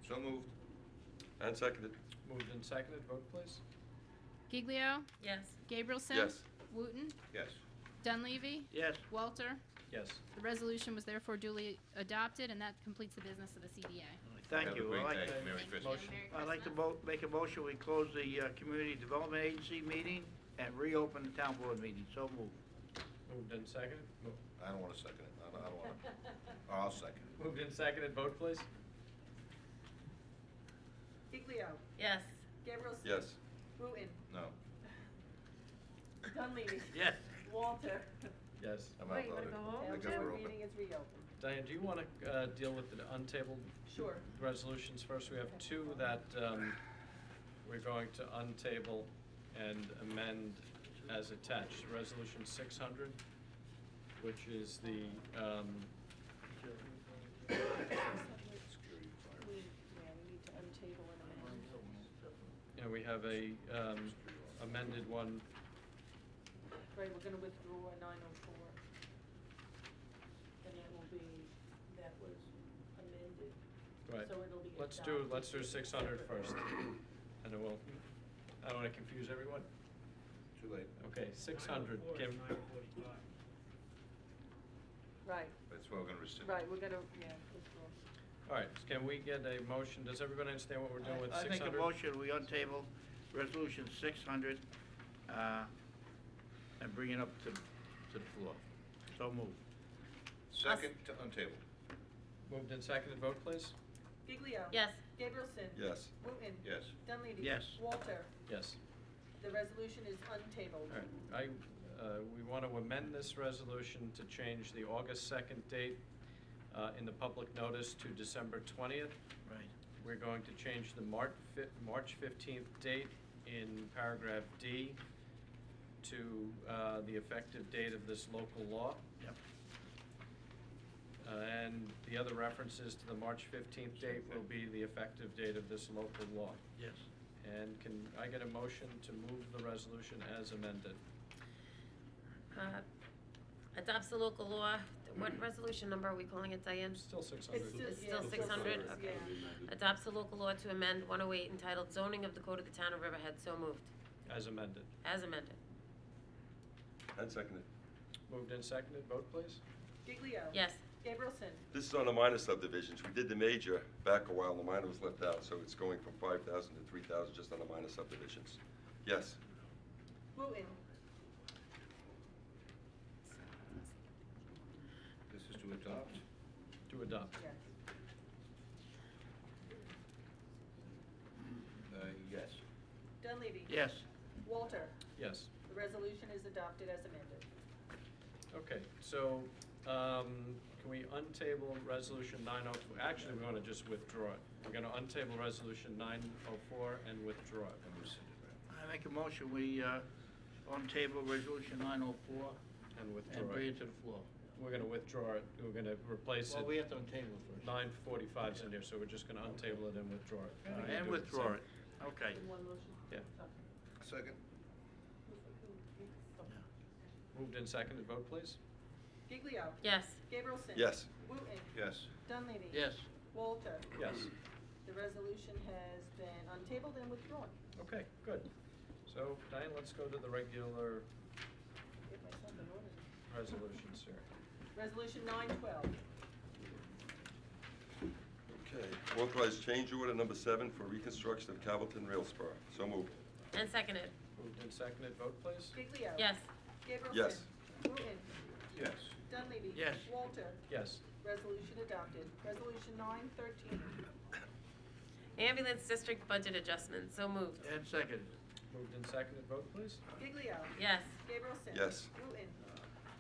So moved. And seconded. Moved and seconded, vote please. Giglio, Yes. Gabrielson. Yes. Wooten, Yes. Dunleavy. Yes. Walter. Yes. The resolution was therefore duly adopted, and that completes the business of the CDA. Thank Have a you. great I'd like day. to- Merry Christmas. Motion. I'd like to make a motion, we close the Community Development Agency meeting and reopen the town board meeting. So move. Moved and seconded. I don't want to second it. I don't want to. I'll second. Moved and seconded, vote please. Giglio. Yes. Gabrielson. Yes. Wooten. No. Dunleavy. Yes. Walter. Yes. I'm Wait, you outvoted. wanna go home? Because we're Town open. meeting is reopened. Diane, do you want to deal with the untabled Sure. resolutions first? We have 2 that we're going to untable and amend as attached. Resolution 600, which is the, We need to untable and amend. we have a amended one. Right, we're gonna withdraw 904. And that will be, that was amended. Right. So it'll be Let's adopted do 600 first, separately. and then we'll, I don't want to confuse everyone. Too late. Okay, 600, Kim. Right, That's why we're gonna rescind. right, we're gonna, yeah, withdraw. All right, can we get a motion? Does everybody understand what we're doing with 600? I make a motion, we untable resolution 600, and bring it up to the floor. So moved. Second to untable. Moved and seconded, vote please. Giglio. Yes. Gabrielson. Yes. Wooten. Yes. Dunleavy. Yes. Walter. Yes. The resolution is untabled. All right, we want to amend this resolution to change the August 2nd date in the public notice to December 20th. Right. We're going to change the March 15th date in paragraph D to the effective date of this local law. Yep. And the other references to the March 15th date will be the effective date of this local law. Yes. And can I get a motion to move the resolution as amended? Adopts the local law. What resolution number are we calling it, Diane? Still 600. It's still 600? Okay. Adopts the local law to amend 108 entitled Zoning of the Code of the Town of Riverhead. So moved. As amended. As amended. And seconded. Moved and seconded, vote please. Giglio. Yes. Gabrielson. This is on the minor subdivisions. We did the major back a while, the minor was left out, so it's going from 5,000 to 3,000 just on the minor subdivisions. Yes. Wooten. This is to adopt. To adopt. Yes. Yes. Dunleavy. Yes. Walter. Yes. The resolution is adopted as amended. Okay, so can we untable resolution 904? Actually, we want to just withdraw it. We're going to untable resolution 904 and withdraw it. I make a motion, we untable resolution 904 And withdraw and bring it. it to the floor. We're going to withdraw it. We're going to replace Well, it. we have to untable it first. 945's in here, so we're just going to untable it and withdraw it. We can And do at the withdraw same- it. Okay. In one motion? Yeah. Second. Moved and seconded, vote please. Giglio. Yes. Gabrielson. Yes. Wooten. Yes. Dunleavy. Yes. Walter. Yes. The resolution has been untabled and withdrawn. Okay, good. So, Diane, let's go to the regular Get myself in order. resolutions here. Resolution 912. Okay. Authorize change order number 7 for reconstruction of Calverton Rail Spur. So moved. And seconded. Moved and seconded, vote please. Giglio. Yes. Gabrielson. Yes. Wooten. Yes. Dunleavy. Yes. Walter. Yes. Resolution adopted. Resolution 913. Ambulance district budget adjustment. So moved. And second. Moved and seconded, vote please. Giglio. Yes. Gabrielson. Yes. Wooten.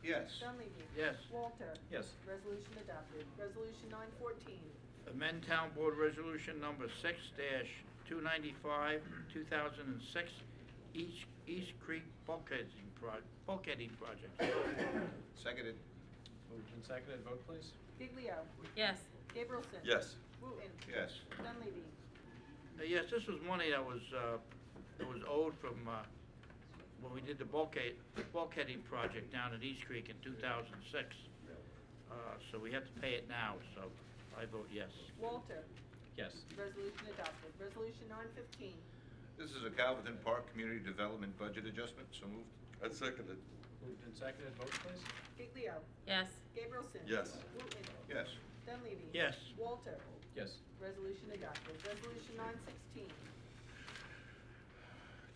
Yes. Dunleavy. Yes. Walter. Yes. Resolution adopted. Resolution 914. Amend Town Board Resolution number 6-295, 2006, East Creek bulkheading project. Seconded. Moved and seconded, vote please. Giglio. Yes. Gabrielson. Yes. Wooten. Yes. Dunleavy. Yes, this was money that was owed from, when we did the bulkheading project down at East Creek in 2006. So we have to pay it now, so I vote yes. Walter. Yes. Resolution adopted. Resolution 915. This is a Calverton Park Community Development Budget Adjustment. So moved. And seconded. Moved and seconded, vote please. Giglio. Yes. Gabrielson. Yes. Wooten. Yes. Dunleavy. Yes. Walter. Yes. Resolution adopted. Resolution 916.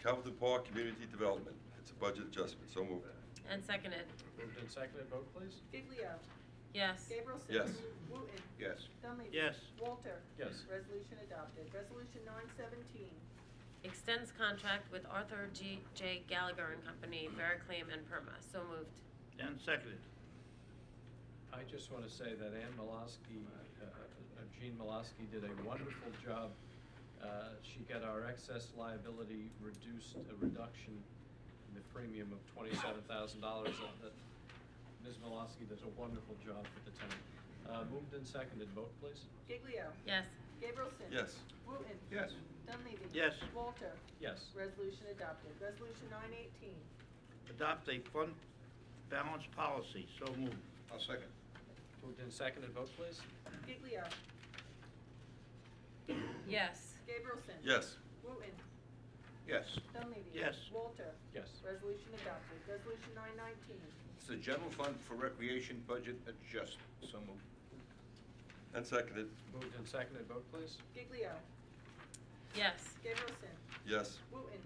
Calverton Park Community Development. It's a budget adjustment. So moved. And seconded. Moved and seconded, vote please. Giglio. Yes. Gabrielson. Yes. Wooten. Yes. Dunleavy. Yes. Walter. Yes. Resolution adopted. Resolution 917. Extends contract with Arthur J. Gallagher and Company, Vericlaim and Perma. So moved. And seconded. I just want to say that Ann Molosky, Jean Molosky did a wonderful job. She got our excess liability reduced, a reduction in the premium of $27,000. Ms. Molosky does a wonderful job for the town. Moved and seconded. Vote, please. Giglio. Yes. Gabrielson. Yes. Wooten. Yes. Dunleavy. Yes. Walter. Yes. Resolution adopted. Resolution 918. Adopt a fund balance policy. So moved. I'll second. Moved and seconded. Vote, please. Giglio. Yes. Gabrielson. Yes. Wooten. Yes. Dunleavy. Yes. Walter. Yes. Resolution adopted. Resolution 919. It's the general fund for recreation budget adjustment. So moved. And seconded. Moved and seconded. Vote, please. Giglio. Yes. Gabrielson. Yes. Wooten.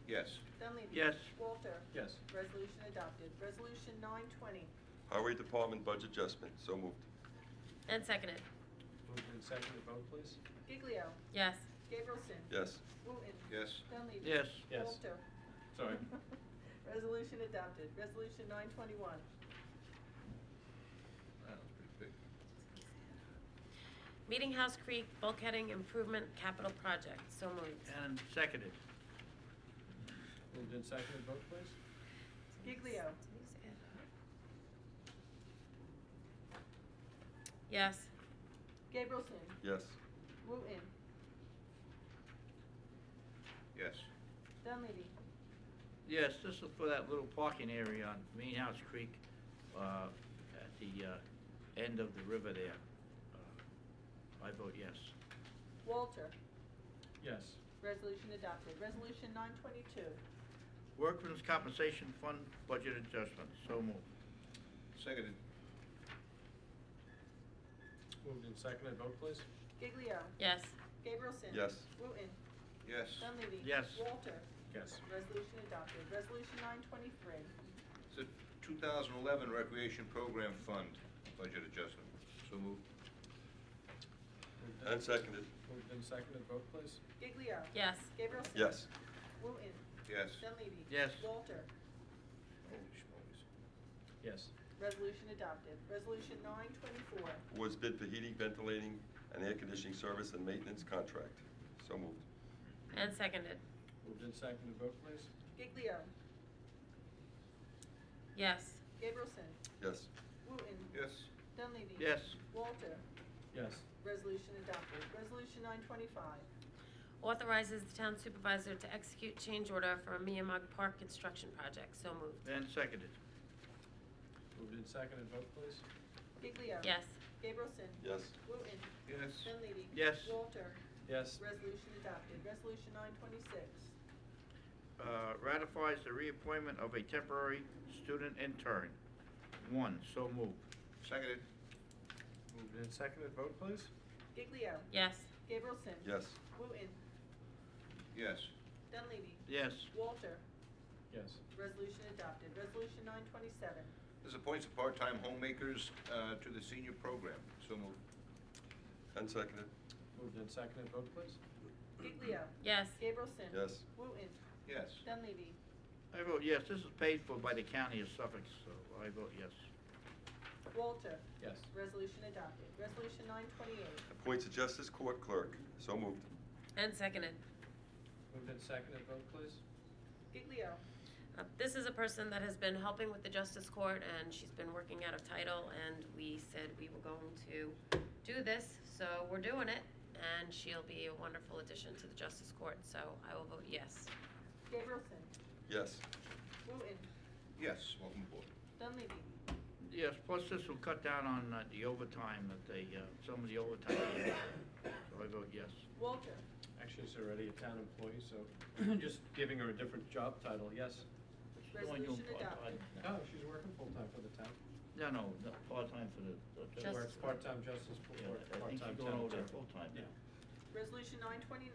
Yes. Dunleavy. Yes. Walter. Yes. Resolution adopted. Resolution 920. Highway Department budget adjustment. So moved. And seconded. Moved and seconded. Vote, please. Giglio. Yes. Gabrielson. Yes. Wooten. Yes. Dunleavy. Yes. Yes. Walter. Sorry. Resolution adopted. Resolution 921. That was pretty big. Meeting House Creek Bulkheading Improvement Capital Project. So moved. And seconded. Moved and seconded. Vote, please. Giglio. Yes. Gabrielson. Yes. Wooten. Yes. Dunleavy. Yes, this is for that little parking area on Mean House Creek, at the end of the river there. I vote yes. Walter. Yes. Resolution adopted. Resolution 922. Workmen's Compensation Fund budget adjustment. So moved. Seconded. Moved and seconded. Vote, please. Giglio. Yes. Gabrielson. Yes. Wooten. Yes. Dunleavy. Yes. Walter. Yes. Resolution adopted. Resolution 923. It's the 2011 Recreation Program Fund budget adjustment. So moved. Moved And seconded. Moved and seconded. Vote, please. Giglio. Yes. Gabrielson. Yes. Wooten. Yes. Dunleavy. Yes. Walter. Holy schmolies. Yes. Resolution adopted. Resolution 924. Awards bid for heating, ventilating, and air conditioning service and maintenance contract. So moved. And seconded. Moved and seconded. Vote, please. Giglio. Yes. Gabrielson. Yes. Wooten. Yes. Dunleavy. Yes. Walter. Yes. Resolution adopted. Resolution 925. Authorizes the town supervisor to execute change order for a Miyamog Park construction project. So moved. And seconded. Moved and seconded. Vote, please. Giglio. Yes. Gabrielson. Yes. Wooten. Yes. Dunleavy. Yes. Walter. Yes. Resolution adopted. Resolution 926. Ratifies the reappointment of a temporary student intern. One. So moved. Seconded. Moved and seconded. Vote, please. Giglio. Yes. Gabrielson. Yes. Wooten. Yes. Dunleavy. Yes. Walter. Yes. Resolution adopted. Resolution 927. This appoints part-time homemakers to the senior program. So moved. And seconded. Moved and seconded. Vote, please. Giglio. Yes. Gabrielson. Yes. Wooten. Yes. Dunleavy. I vote yes. This is paid for by the county of Suffolk, so I vote yes. Walter. Yes. Resolution adopted. Resolution 928. Appoints a justice court clerk. So moved. And seconded. Moved and seconded. Vote, please. Giglio. This is a person that has been helping with the Justice Court, and she's been working out of title, and we said we were going to do this, so we're doing it, and she'll be a wonderful addition to the Justice Court, so I will vote yes. Gabrielson. Yes. Wooten. Yes. Welcome aboard. Dunleavy. Yes, plus this will cut down on the overtime that they, some of the overtime. So I vote yes. Walter. Actually, she's already a town employee, so just giving her a different job title, yes. Resolution adopted. No, she's working full-time for the town. No, part-time for the. She works part-time justice, Yeah, I think part-time she's going town over there clerk. full-time. Yeah. Resolution 929.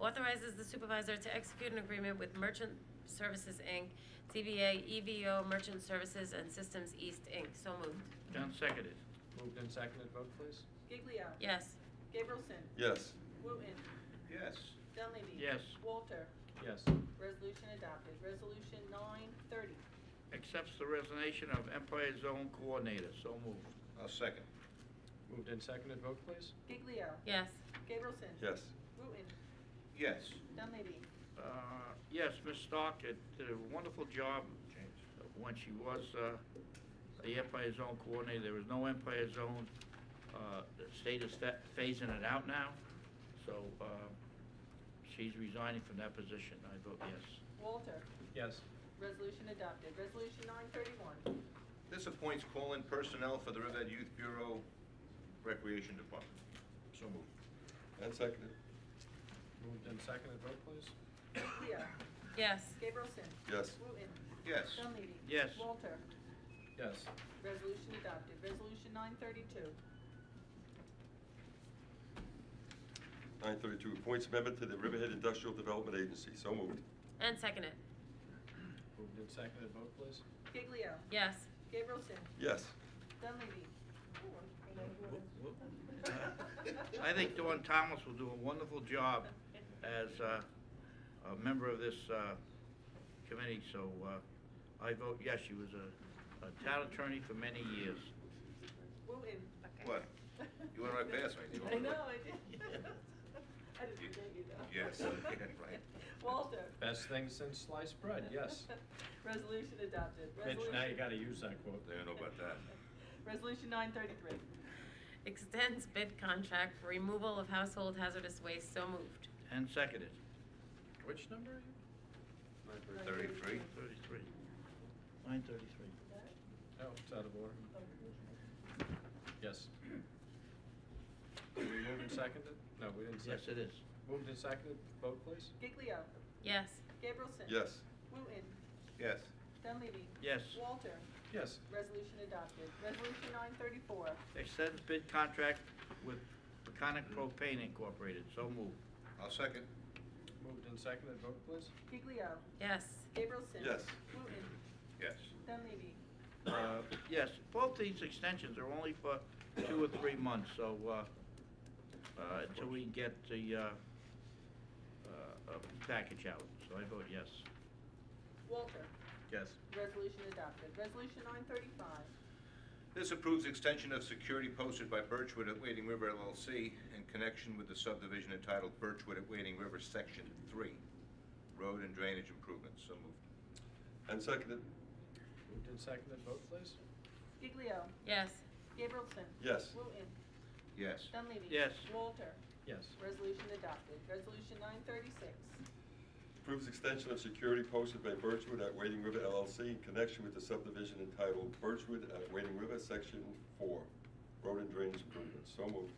Authorizes the supervisor to execute an agreement with Merchant Services, Inc., DBA EVO Merchant Services and Systems East, Inc. So moved. And seconded. Moved and seconded. Vote, please. Giglio. Yes. Gabrielson. Yes. Wooten. Yes. Dunleavy. Yes. Walter. Yes. Resolution adopted. Resolution 930. Accepts the resignation of Empire Zone Coordinator. So moved. I'll second. Moved and seconded. Vote, please. Giglio. Yes. Gabrielson. Yes. Wooten. Yes. Dunleavy. Yes, Ms. Stark did a wonderful job when she was the Empire Zone Coordinator. There is no Empire Zone. The state is phasing it out now, so she's resigning from that position. I vote yes. Walter. Yes. Resolution adopted. Resolution 931. This appoints call-in personnel for the Riverhead Youth Bureau Recreation Department. So moved. And seconded. Moved and seconded, vote please. Leo. Yes. Gabrielson. Yes. Wooten. Yes. Dunleavy. Yes. Walter. Yes. Resolution adopted. Resolution 932. 932, appoints member to the Riverhead Industrial Development Agency. So moved. And seconded. Moved and seconded, vote please. Giglio. Yes. Gabrielson. Yes. Dunleavy. I think Dawn Thomas will do a wonderful job as a member of this committee, so I vote yes. She was a town attorney for many years. Wooten. What? You went right past me. I know, I did. I didn't forget you though. Yes, right. Walter. Best thing since sliced bread, yes. Resolution adopted. Mitch, now you Resolution- gotta use that quote. They don't know about that. Resolution 933. Extends bid contract for removal of household hazardous waste. So moved. And seconded. Which number are you? 33. 33. 933. Oh, it's out of order. Yes. Did we move and seconded? No, we didn't second. Yes, it is. Moved and seconded, vote please. Giglio. Yes. Gabrielson. Yes. Wooten. Yes. Dunleavy. Yes. Walter. Yes. Resolution adopted. Resolution 934. Extends bid contract with Peconic Propane Incorporated. So moved. I'll second. Moved and seconded, vote please. Giglio. Yes. Gabrielson. Yes. Wooten. Yes. Dunleavy. Yes, both these extensions are only for 2 or 3 months, so until we get the package out. So I vote yes. Walter. Yes. Resolution adopted. Resolution 935. This approves extension of security posted by Birchwood at Wading River LLC in connection with the subdivision entitled Birchwood at Wading River Section 3, Road and Drainage Improvements. So moved. And seconded. Moved and seconded, vote please. Giglio. Yes. Gabrielson. Yes. Wooten. Yes. Dunleavy. Yes. Walter. Yes. Resolution adopted. Resolution 936. Approves extension of security posted by Birchwood at Wading River LLC in connection with the subdivision entitled Birchwood at Wading River, Section 4, Road and Drainage Improvements. So moved.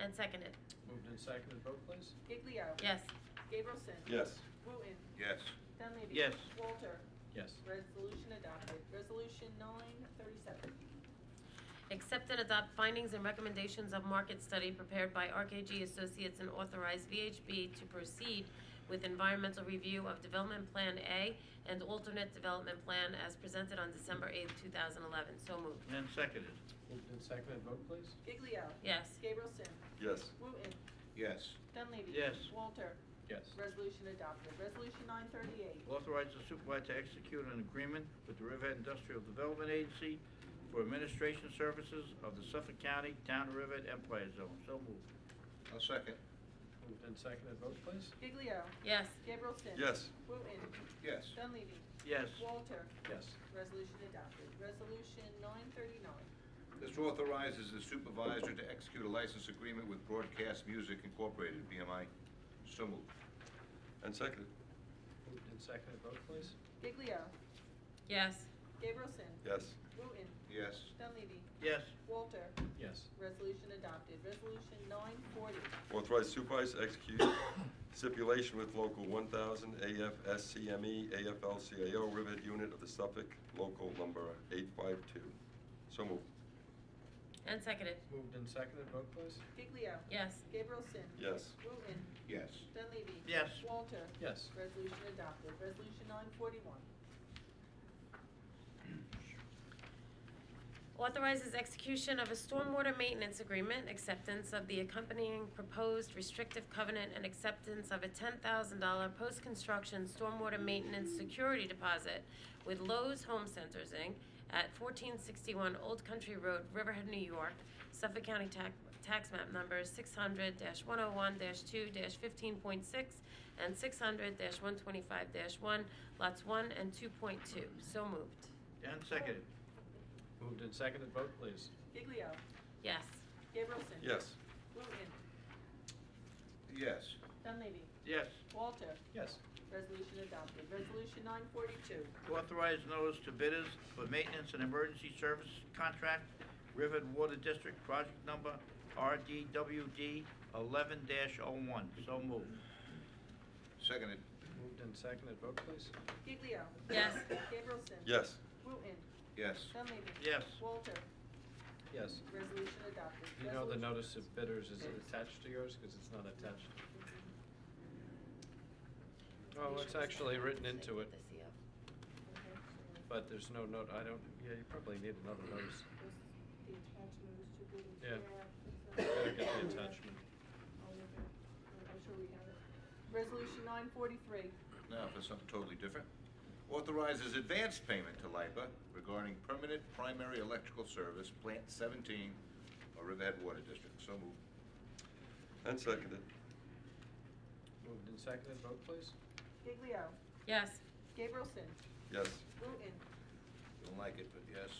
And seconded. Moved and seconded, vote please. Giglio. Yes. Gabrielson. Yes. Wooten. Yes. Dunleavy. Yes. Walter. Yes. Resolution adopted. Resolution 937. Accept and adopt findings and recommendations of market study prepared by RKG Associates and authorize VHB to proceed with environmental review of Development Plan A and alternate development plan as presented on December 8th, 2011. So moved. And seconded. Moved and seconded, vote please. Giglio. Yes. Gabrielson. Yes. Wooten. Yes. Dunleavy. Yes. Walter. Yes. Resolution adopted. Resolution 938. Authorize the supervisor to execute an agreement with the Riverhead Industrial Development Agency for administration services of the Suffolk County Town of Riverhead Empire Zone. So moved. I'll second. Moved and seconded, vote please. Giglio. Yes. Gabrielson. Yes. Wooten. Yes. Dunleavy. Yes. Walter. Yes. Resolution adopted. Resolution 939. This authorizes the supervisor to execute a license agreement with Broadcast Music Incorporated, BMI. So moved. And seconded. Moved and seconded, vote please. Giglio. Yes. Gabrielson. Yes. Wooten. Yes. Dunleavy. Yes. Walter. Yes. Resolution adopted. Resolution 940. Authorize supervisor to execute stipulation with Local 1000, AFSCME, AFL-CIO, Riverhead Unit of the Suffolk, Local Number 852. So moved. And seconded. Moved and seconded, vote please. Giglio. Yes. Gabrielson. Yes. Wooten. Yes. Dunleavy. Yes. Walter. Yes. Resolution adopted. Resolution 941. Authorizes execution of a stormwater maintenance agreement, acceptance of the accompanying proposed restrictive covenant, and acceptance of a $10,000 post-construction stormwater maintenance security deposit with Lowe's Home Centers, Inc. at 1461 Old Country Road, Riverhead, New York, Suffolk County tax map number 600-101-2-15.6 and 600-125-1, lots 1 and 2.2. So moved. And seconded. Moved and seconded, vote please. Giglio. Yes. Gabrielson. Yes. Wooten. Yes. Dunleavy. Yes. Walter. Yes. Resolution adopted. Resolution 942. Authorize notice to bidders for maintenance and emergency service contract, Riverhead Water District, project number RDWD 11-01. So moved. Seconded. Moved and seconded, vote please. Giglio. Yes. Gabrielson. Yes. Wooten. Yes. Dunleavy. Yes. Walter. Yes. Resolution adopted. You know the Resolution- notice of bidders, is it attached to yours? Because it's not attached. Oh, it's actually written into it, The CO. but there's no note, I don't, yeah, you probably need another notice. The attachment is to be. Yeah. it's, Better get the attachment. I'm sure we have it. Resolution 943. Now for something totally different. Authorizes advance payment to LIPA regarding permanent primary electrical service, Plant 17, of Riverhead Water District. So moved. And seconded. Moved and seconded, vote please. Giglio. Yes. Gabrielson. Yes. Wooten. Don't like it, but yes.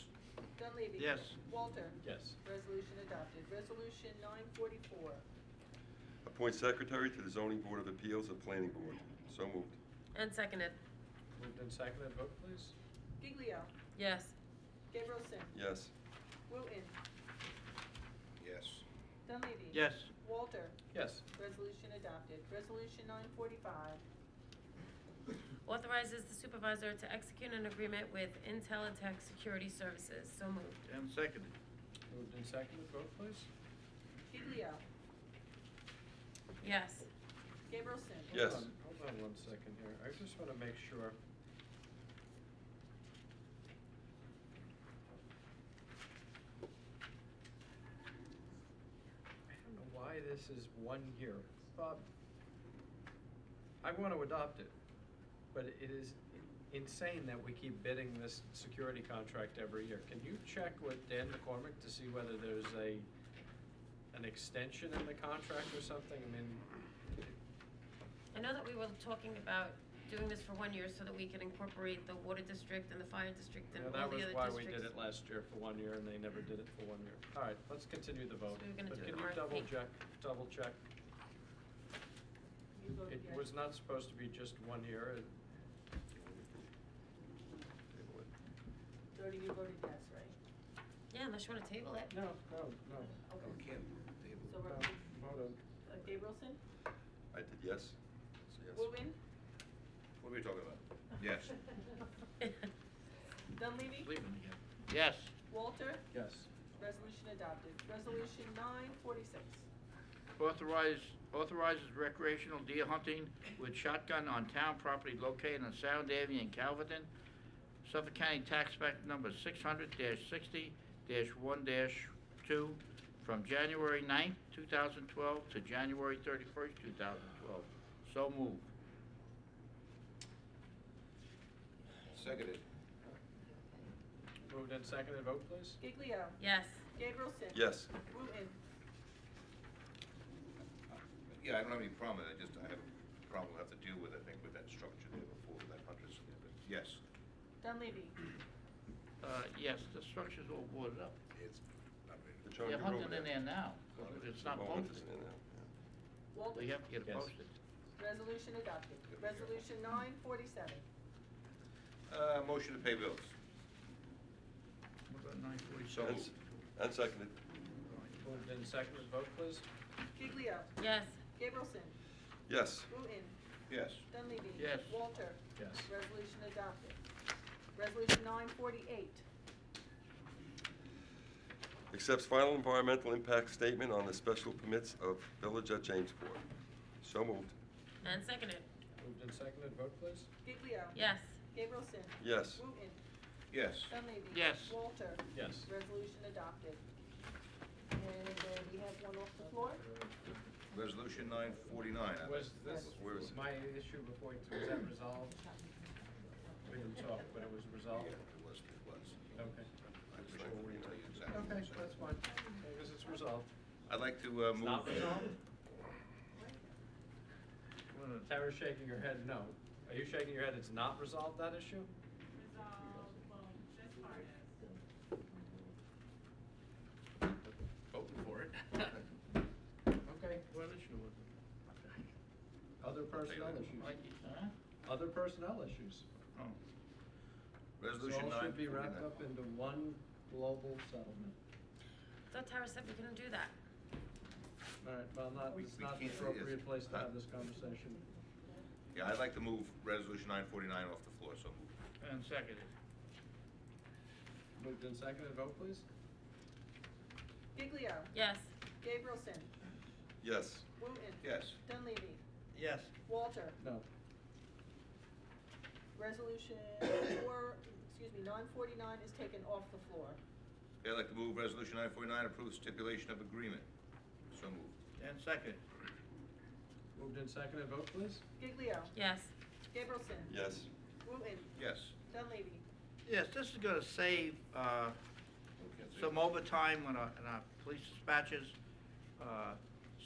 Dunleavy. Yes. Walter. Yes. Resolution adopted. Resolution 944. Appoint secretary to the zoning board of appeals and planning board. So moved. And seconded. Moved and seconded, vote please. Giglio. Yes. Gabrielson. Yes. Wooten. Yes. Dunleavy. Yes. Walter. Yes. Resolution adopted. Resolution 945. Authorizes the supervisor to execute an agreement with Intelitech Security Services. So moved. And seconded. Moved and seconded, vote please. Giglio. Yes. Gabrielson. Yes. Hold on 1 second here. I just want to make sure. I don't know why this is 1 year. Bob, I want to adopt it, but it is insane that we keep bidding this security contract every year. Can you check with Dan McCormick to see whether there's an extension in the contract or something? I mean, I know that we were talking about doing this for 1 year so that we could incorporate the water district and the fire district and yeah, all that the was other why districts. we did it last year for 1 year, and they never did it for 1 year. All right, let's continue the vote. So we were gonna But do can an you RFP. double check? You voted It yes. was not supposed to be just 1 year. Jody, you voted yes, right? Yeah, unless you want to table it. No. Okay. We can't table. So we're, Hold on. Gabrielson. I did yes. So yes. Wooten. What are we talking about? Yes. Dunleavy. Leave them again. Yes. Walter. Yes. Resolution adopted. Resolution 946. Authorizes recreational deer hunting with shotgun on town property located on Sound Avenue in Calverton, Suffolk County Tax Act number 600-60-1-2 from January 9th, 2012 to January 31st, 2012. So moved. Seconded. Moved and seconded, vote please. Giglio. Yes. Gabrielson. Yes. Wooten. Yeah, I don't have any problem with it. I have a problem we'll have to deal with, I think, with that structure there before, with that hunters. But yes. Dunleavy. Yes, the structure's all boarded up. It's not ready. They're trying They're to go over hunting in there now. It's not Well, posted. it's in there, yeah. Walter. We have to get it Yes. posted. Resolution adopted. Resolution 947. Motion to pay bills. What about 947? So And moved. And seconded. Moved and seconded, vote please. Giglio. Yes. Gabrielson. Yes. Wooten. Yes. Dunleavy. Yes. Walter. Yes. Resolution adopted. Resolution 948. Accepts final environmental impact statement on the special permits of Village at Jamesport. So moved. And seconded. Moved and seconded, vote please. Giglio. Yes. Gabrielson. Yes. Wooten. Yes. Dunleavy. Yes. Walter. Yes. Resolution adopted. And we have one off the floor. Resolution 949. Was this, Where is it? my issue before, was that resolved? We didn't talk, but it was resolved? It was. Okay. I wish I could tell you exactly. Okay, that's fine, as long as it's resolved. I'd like to It's move. not resolved? Tara's shaking her head no. Are you shaking your head it's not resolved, that issue? Okay. What issue was it? Other personnel issues. Huh? Other personnel issues. Oh. Resolution So all should be 949. wrapped up into one global settlement. I thought Tara said we couldn't do that. All right, well, it's not the can't- appropriate yes. place to have this conversation. Yeah, I'd like to move Resolution 949 off the floor, so. And seconded. Moved and seconded, vote please. Giglio. Yes. Gabrielson. Yes. Wooten. Yes. Dunleavy. Yes. Walter. No. Resolution 949 is taken off the floor. Okay, I'd like to move Resolution 949, approve stipulation of agreement. So moved. And seconded. Moved and seconded, vote please. Giglio. Yes. Gabrielson. Yes. Wooten. Yes. Dunleavy. Yes, this is gonna save, some overtime in our police dispatches.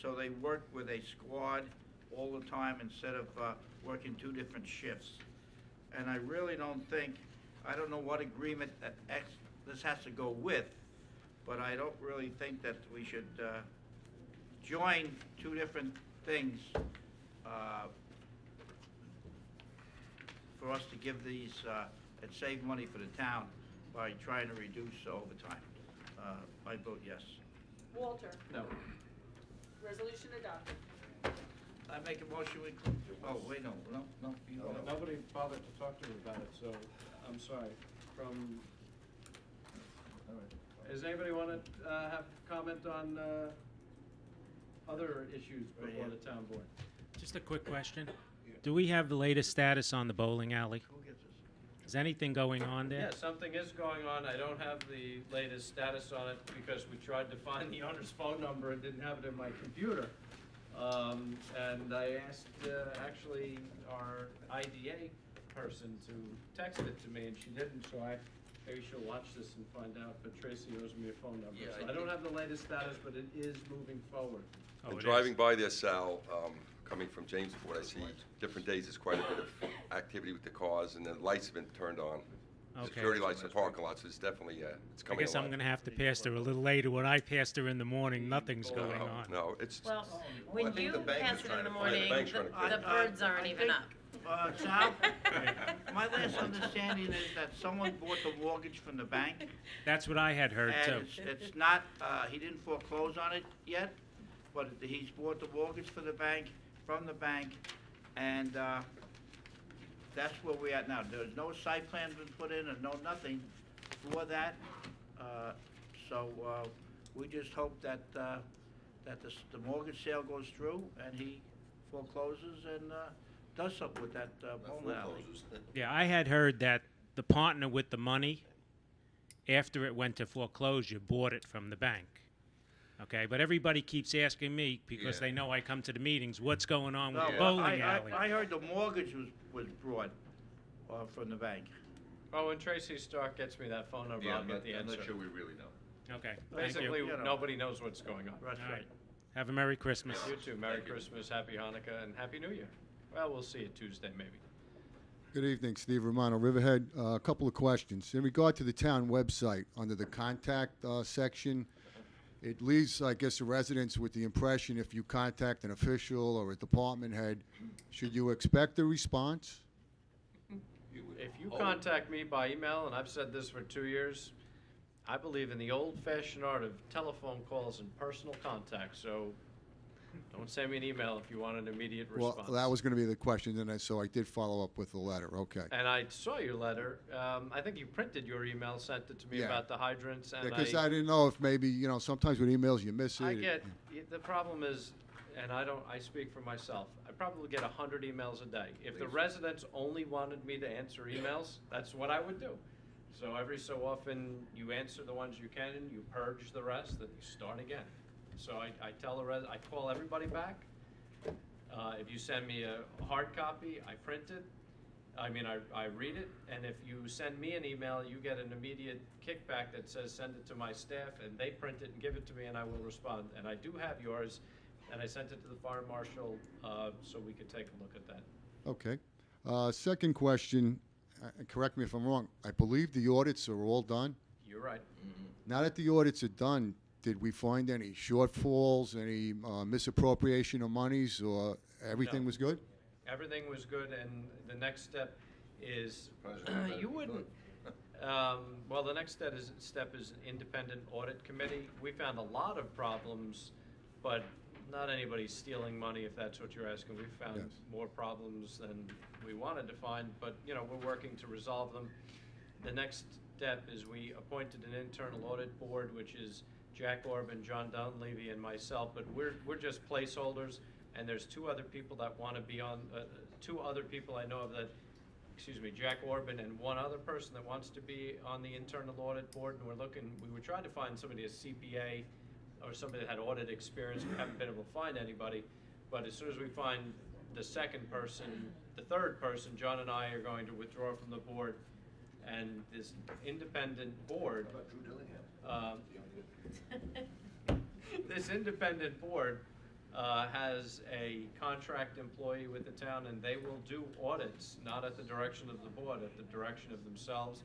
So they work with a squad all the time instead of, working 2 different shifts. And I really don't think, I don't know what agreement that this has to go with, but I don't really think that we should, join 2 different things, for us to give these, and save money for the town by trying to reduce overtime. I vote yes. Walter. No. Resolution adopted. I make a motion, oh, wait, no. You go. Nobody bothered to talk to me about it, so I'm sorry. Does anybody want to have comment on other issues before the town board? Just a quick question. Do we have the latest status on the bowling alley? Who gets this? Is anything going on there? Yeah, something is going on. I don't have the latest status on it because we tried to find the owner's phone number and didn't have it in my computer. And I asked actually our IDA person to text it to me, and she didn't, so maybe she'll watch this and find out, but Tracy owes me a phone number. Yeah, So I don't have the latest status, but it is moving forward. And driving by there, Sal, coming from Jamesport, I see different days there's quite a bit of activity with the cars, and the lights have been turned on. Okay. Security lights in the parking lot, so it's definitely, it's I coming guess alive. I'm going to have to pass her a little later. When I passed her in the morning, nothing's going on. No, it's, Well, when think you the bank pass is it trying in the to find it. morning, The bank's trying to the find it. birds aren't I even think, up. Sal, my last understanding is that someone bought the mortgage from the bank. That's what I had heard, too. And it's not, he didn't foreclose on it yet, but he's bought the mortgage for the bank, from the bank, and, that's where we're at now. There's no site plan been put in and no nothing for that. So, we just hope that, that the mortgage sale goes through and he forecloses and, does something with that, bowling alley. Yeah, I had heard that the partner with the money, after it went to foreclosure, bought it from the bank. Okay, but everybody keeps asking me, because Yeah. they know I come to the meetings, what's going on with No, the bowling I alley? heard the mortgage was brought, from the bank. Oh, when Tracy Stark gets me that phone number, Yeah, I'll get the I'm answer. not sure we really know. Okay, thank Basically, you. You know. nobody knows what's going on. That's All right. right. Have a Merry Christmas. You too. Merry Christmas, Happy Hanukkah, and Happy New Year. Well, we'll see you Tuesday, maybe. Good evening, Steve Romano, Riverhead. A couple of questions. In regard to the town website, under the contact section, it leaves, I guess, the residents with the impression if you contact an official or a department head, should you expect a response? If you contact me by email, and I've said this for 2 years, I believe in the old-fashioned art of telephone calls and personal contact, so don't send me an email if you want an immediate response. Well, that was going to be the question, and so I did follow up with the letter. Okay. And I saw your letter. I think you printed your email, sent it to me Yeah. about the hydrants, and Because I didn't know if maybe, sometimes with emails you miss it. I get, the problem is, and I speak for myself, I probably get 100 emails a day. If the residents only wanted me to answer emails, that's what I would do. So every so often, you answer the ones you can, you purge the rest, and you start again. So I tell I call everybody back. If you send me a hard copy, I print it. I read it, and if you send me an email, you get an immediate kickback that says send it to my staff, and they print it and give it to me, and I will respond. And I do have yours, and I sent it to the fire marshal so we could take a look at that. Okay. Second question, correct me if I'm wrong, I believe the audits are all done. You're right. Now that the audits are done, did we find any shortfalls, any misappropriation of monies, or everything No. was good? Everything was good, and the next step is, President, you wouldn't, well, the next step is an independent audit committee. We found a lot of problems, but not anybody stealing money, if that's what you're asking. We found Yes. more problems than we wanted to find, but, we're working to resolve them. The next step is we appointed an internal audit board, which is Jack Orban, John Dunleavy, and myself, but we're just placeholders, and there's two other people that want to be on, two other people I know of that, Jack Orban and one other person that wants to be on the internal audit board, and we were trying to find somebody, a CPA, or somebody that had audit experience. We haven't been able to find anybody, but as soon as we find the second person, the third person, John and I are going to withdraw from the board, and this independent board, this independent board has a contract employee with the town, and they will do audits, not at the direction of the board, at the direction of themselves.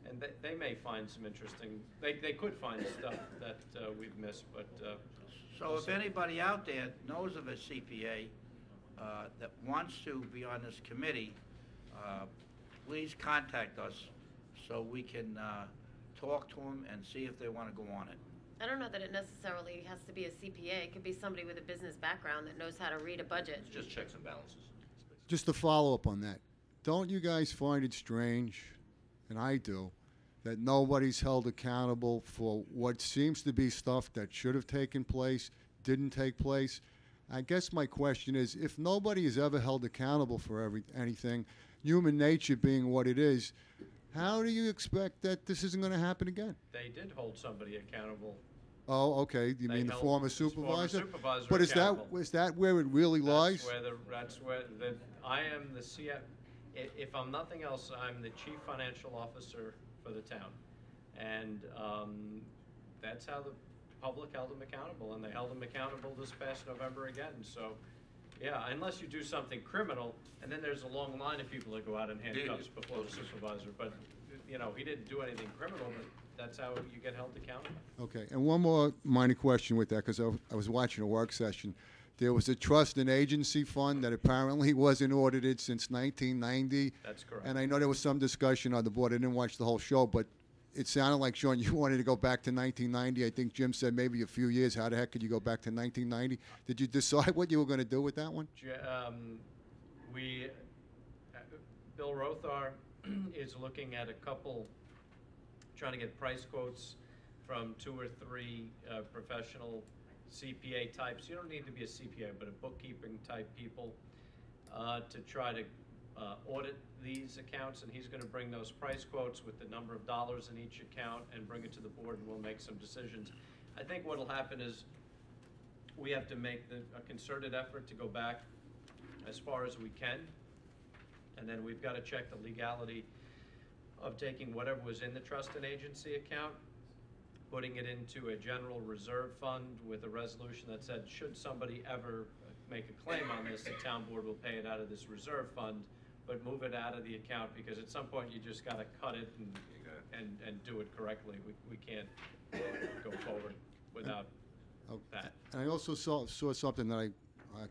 And they may find some interesting, they could find stuff that we've missed, but. So if anybody out there knows of a CPA that wants to be on this committee, please contact us so we can talk to them and see if they want to go on it. I don't know that it necessarily has to be a CPA. It could be somebody with a business background that knows how to read a budget. It's just checks and balances. Just to follow up on that, don't you guys find it strange, and I do, that nobody's held accountable for what seems to be stuff that should have taken place, didn't take place? I guess my question is, if nobody is ever held accountable for anything, human nature being what it is, how do you expect that this isn't going to happen again? They did hold somebody accountable. Oh, okay. You They mean the held former this former supervisor? supervisor But accountable. is that where it really lies? That's where I am the CF. If I'm nothing else, I'm the chief financial officer for the town, and that's how the public held him accountable, and they held him accountable this past November again. So, yeah, unless you do something criminal, and then there's a long line of people that go out in handcuffs before the supervisor. But he didn't do anything criminal, but that's how you get held accountable. Okay, and one more minor question with that, because I was watching a work session. There was a trust and agency fund that apparently wasn't audited since 1990. That's correct. And I know there was some discussion on the board. I didn't watch the whole show, but it sounded like, Sean, you wanted to go back to 1990. I think Jim said maybe a few years. How the heck could you go back to 1990? Did you decide what you were going to do with that one? Bill Rothar is looking at a couple, trying to get price quotes from 2 or 3 professional CPA types. You don't need to be a CPA, but a bookkeeping type people to try to audit these accounts, and he's going to bring those price quotes with the number of dollars in each account and bring it to the board, and we'll make some decisions. I think what will happen is we have to make a concerted effort to go back as far as we can, and then we've got to check the legality of taking whatever was in the trust and agency account, putting it into a general reserve fund with a resolution that said, should somebody ever make a claim on this, the town board will pay it out of this reserve fund, but move it out of the account, because at some point you just got to cut it and do it correctly. We can't go forward without that. And I also saw something that I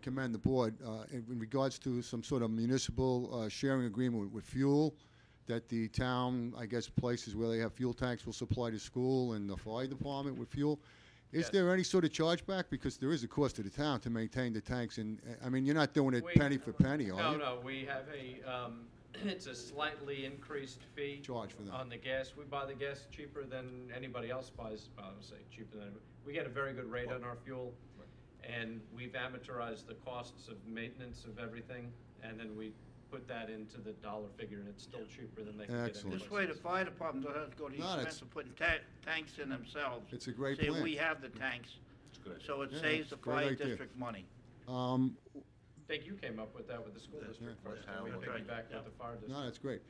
commend the board in regards to some sort of municipal sharing agreement with fuel, that the town, I guess, places where they have fuel tanks will supply the school and the fire department with fuel. Is there any sort of chargeback? Because there is a cost to the town to maintain the tanks, and I mean, you're not doing it penny for penny, are you? No, we have it's a slightly increased fee. Charge for that. On the gas. We buy the gas cheaper than anybody else buys, I would say cheaper than anybody. We get a very good rate on our fuel, and we've amortized the costs of maintenance of everything, and then we put that into the dollar figure, and it's still cheaper than they can get anywhere. This way, the fire department doesn't have to go to the expense of putting tanks in themselves. It's a great See, plan. we have the tanks, so it Yeah, saves it's the a great fire idea. district money. I think you came up with that with the school district first, and we That's right. piggybacked with the fire district. No, that's great.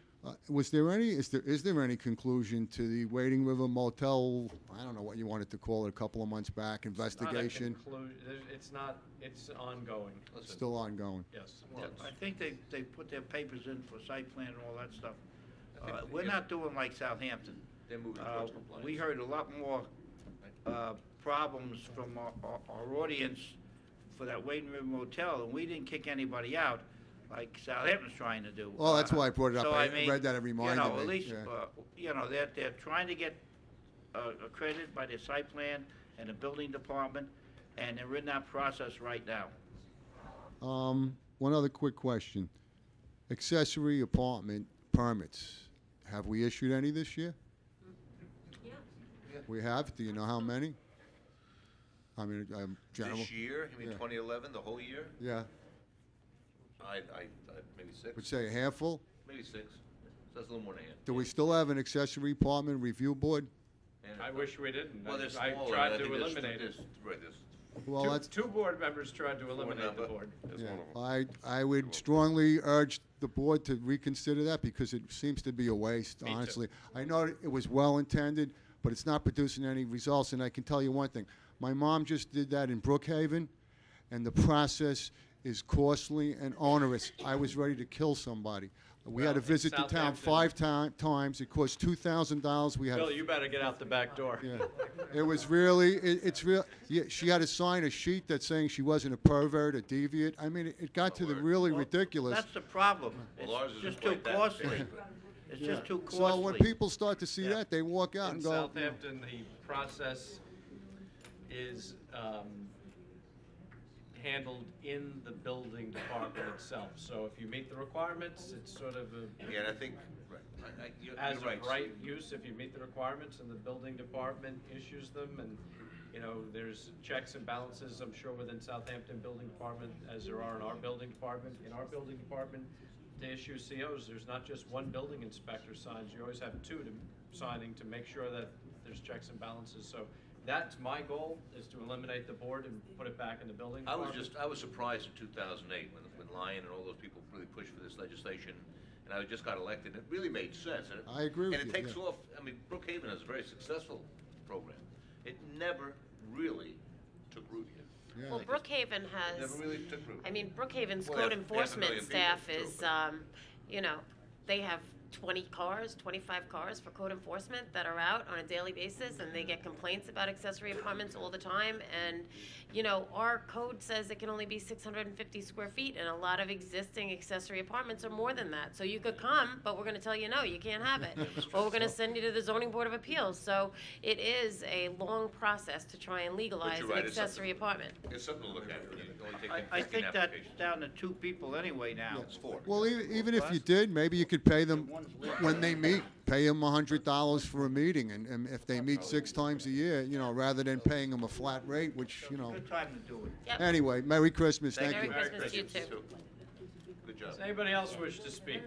Is there any conclusion to the Wading River Motel, I don't know what you wanted to call it, a couple of months back, investigation? It's not, it's ongoing. Still ongoing. Yes. I think they put their papers in for site plan and all that stuff. We're not doing like Southampton. They're moving towards compliance. We heard a lot more problems from our audience for that Wading River Motel, and we didn't kick anybody out like Southampton's trying to do. Well, that's why I brought it up. So, I mean, read that and reminded you know, me. at least, Yeah. they're trying to get accredited by their site plan and the building department, and they're in that process right now. One other quick question. Accessory apartment permits. Have we issued any this year? Yeah. We have? Do you know how many? I mean, general. This year, you mean Yeah. 2011, the whole year? Yeah. I maybe 6. Would say a handful? Maybe 6. So that's a little more than a hand. Do we still have an accessory apartment review board? And I wish we didn't. Well, they're I smaller. tried I to think there's- eliminate it. Right, there's Well, two, that's. two board members tried to eliminate the board. Yeah. I would strongly urge the board to reconsider that because it seems to be a waste, Me too. honestly. I know it was well intended, but it's not producing any results. And I can tell you one thing. My mom just did that in Brookhaven, and the process is costly and onerous. I was ready to kill somebody. We had to Well, in visit the town Southampton- 5 times. It cost $2,000. We had Bill, you better get out the back door. Yeah. It was really, it's real. Yeah, she had to sign a sheet that's saying she wasn't a pervert, a deviant. I mean, it got to the really ridiculous. That's the problem. Well, ours It's isn't just too quite that costly. big. It's Yeah. just too costly. So when people start to see that, they walk out In and go. Southampton, the process is handled in the building department itself. So if you meet the requirements, it's sort of a. Yeah, and I think, right, you're As right. of right use, if you meet the requirements and the building department issues them, and, you know, there's checks and balances, I'm sure, within Southampton Building Department, as there are in our building department. In our building department, to issue COs, there's not just one building inspector signs, you always have 2 signing to make sure that there's checks and balances. So that's my goal, is to eliminate the board and put it back in the building department. I was surprised in 2008 when Lyon and all those people really pushed for this legislation, and I just got elected. It really made sense. And I agree with and you, it takes yeah. off. I mean, Brookhaven is a very successful program. It never really took root here. Yeah. Well, Brookhaven It has, never really took root. I mean, Brookhaven's Well, code they have enforcement 500,000 staff people, is, too, you know, they have 20 cars, 25 cars for code enforcement that are out on a daily basis, and they get complaints about accessory apartments all the time. And, you know, our code says it can only be 650 square feet, and a lot of existing accessory apartments are more than that. So you could come, but we're gonna tell you, no, you can't have it. Or we're gonna send you to the zoning board of appeals. So it is a long process to try and legalize you're an right, it's accessory apartment. It's something to look at. You only take in I 15 think that's applications. down to 2 people anyway now. It's 4. Well, even if you did, maybe you could pay them when they meet. Pay them $100 for a meeting, and if they meet 6 times a year, you know, rather than paying them a flat rate, which, you know. Good time to do it. Yep. Anyway, Merry Christmas. Thank Merry you. Christmas to you too. Good job. Does anybody else wish to speak?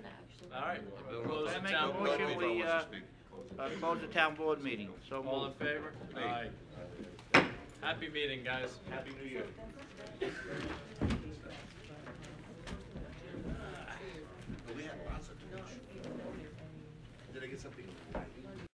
All right, we'll close I the make a town board motion, meeting. we, close the town board meeting. So All in moved. favor? Aye. Happy meeting, guys. Happy New Year. We had lots of. Did I get something?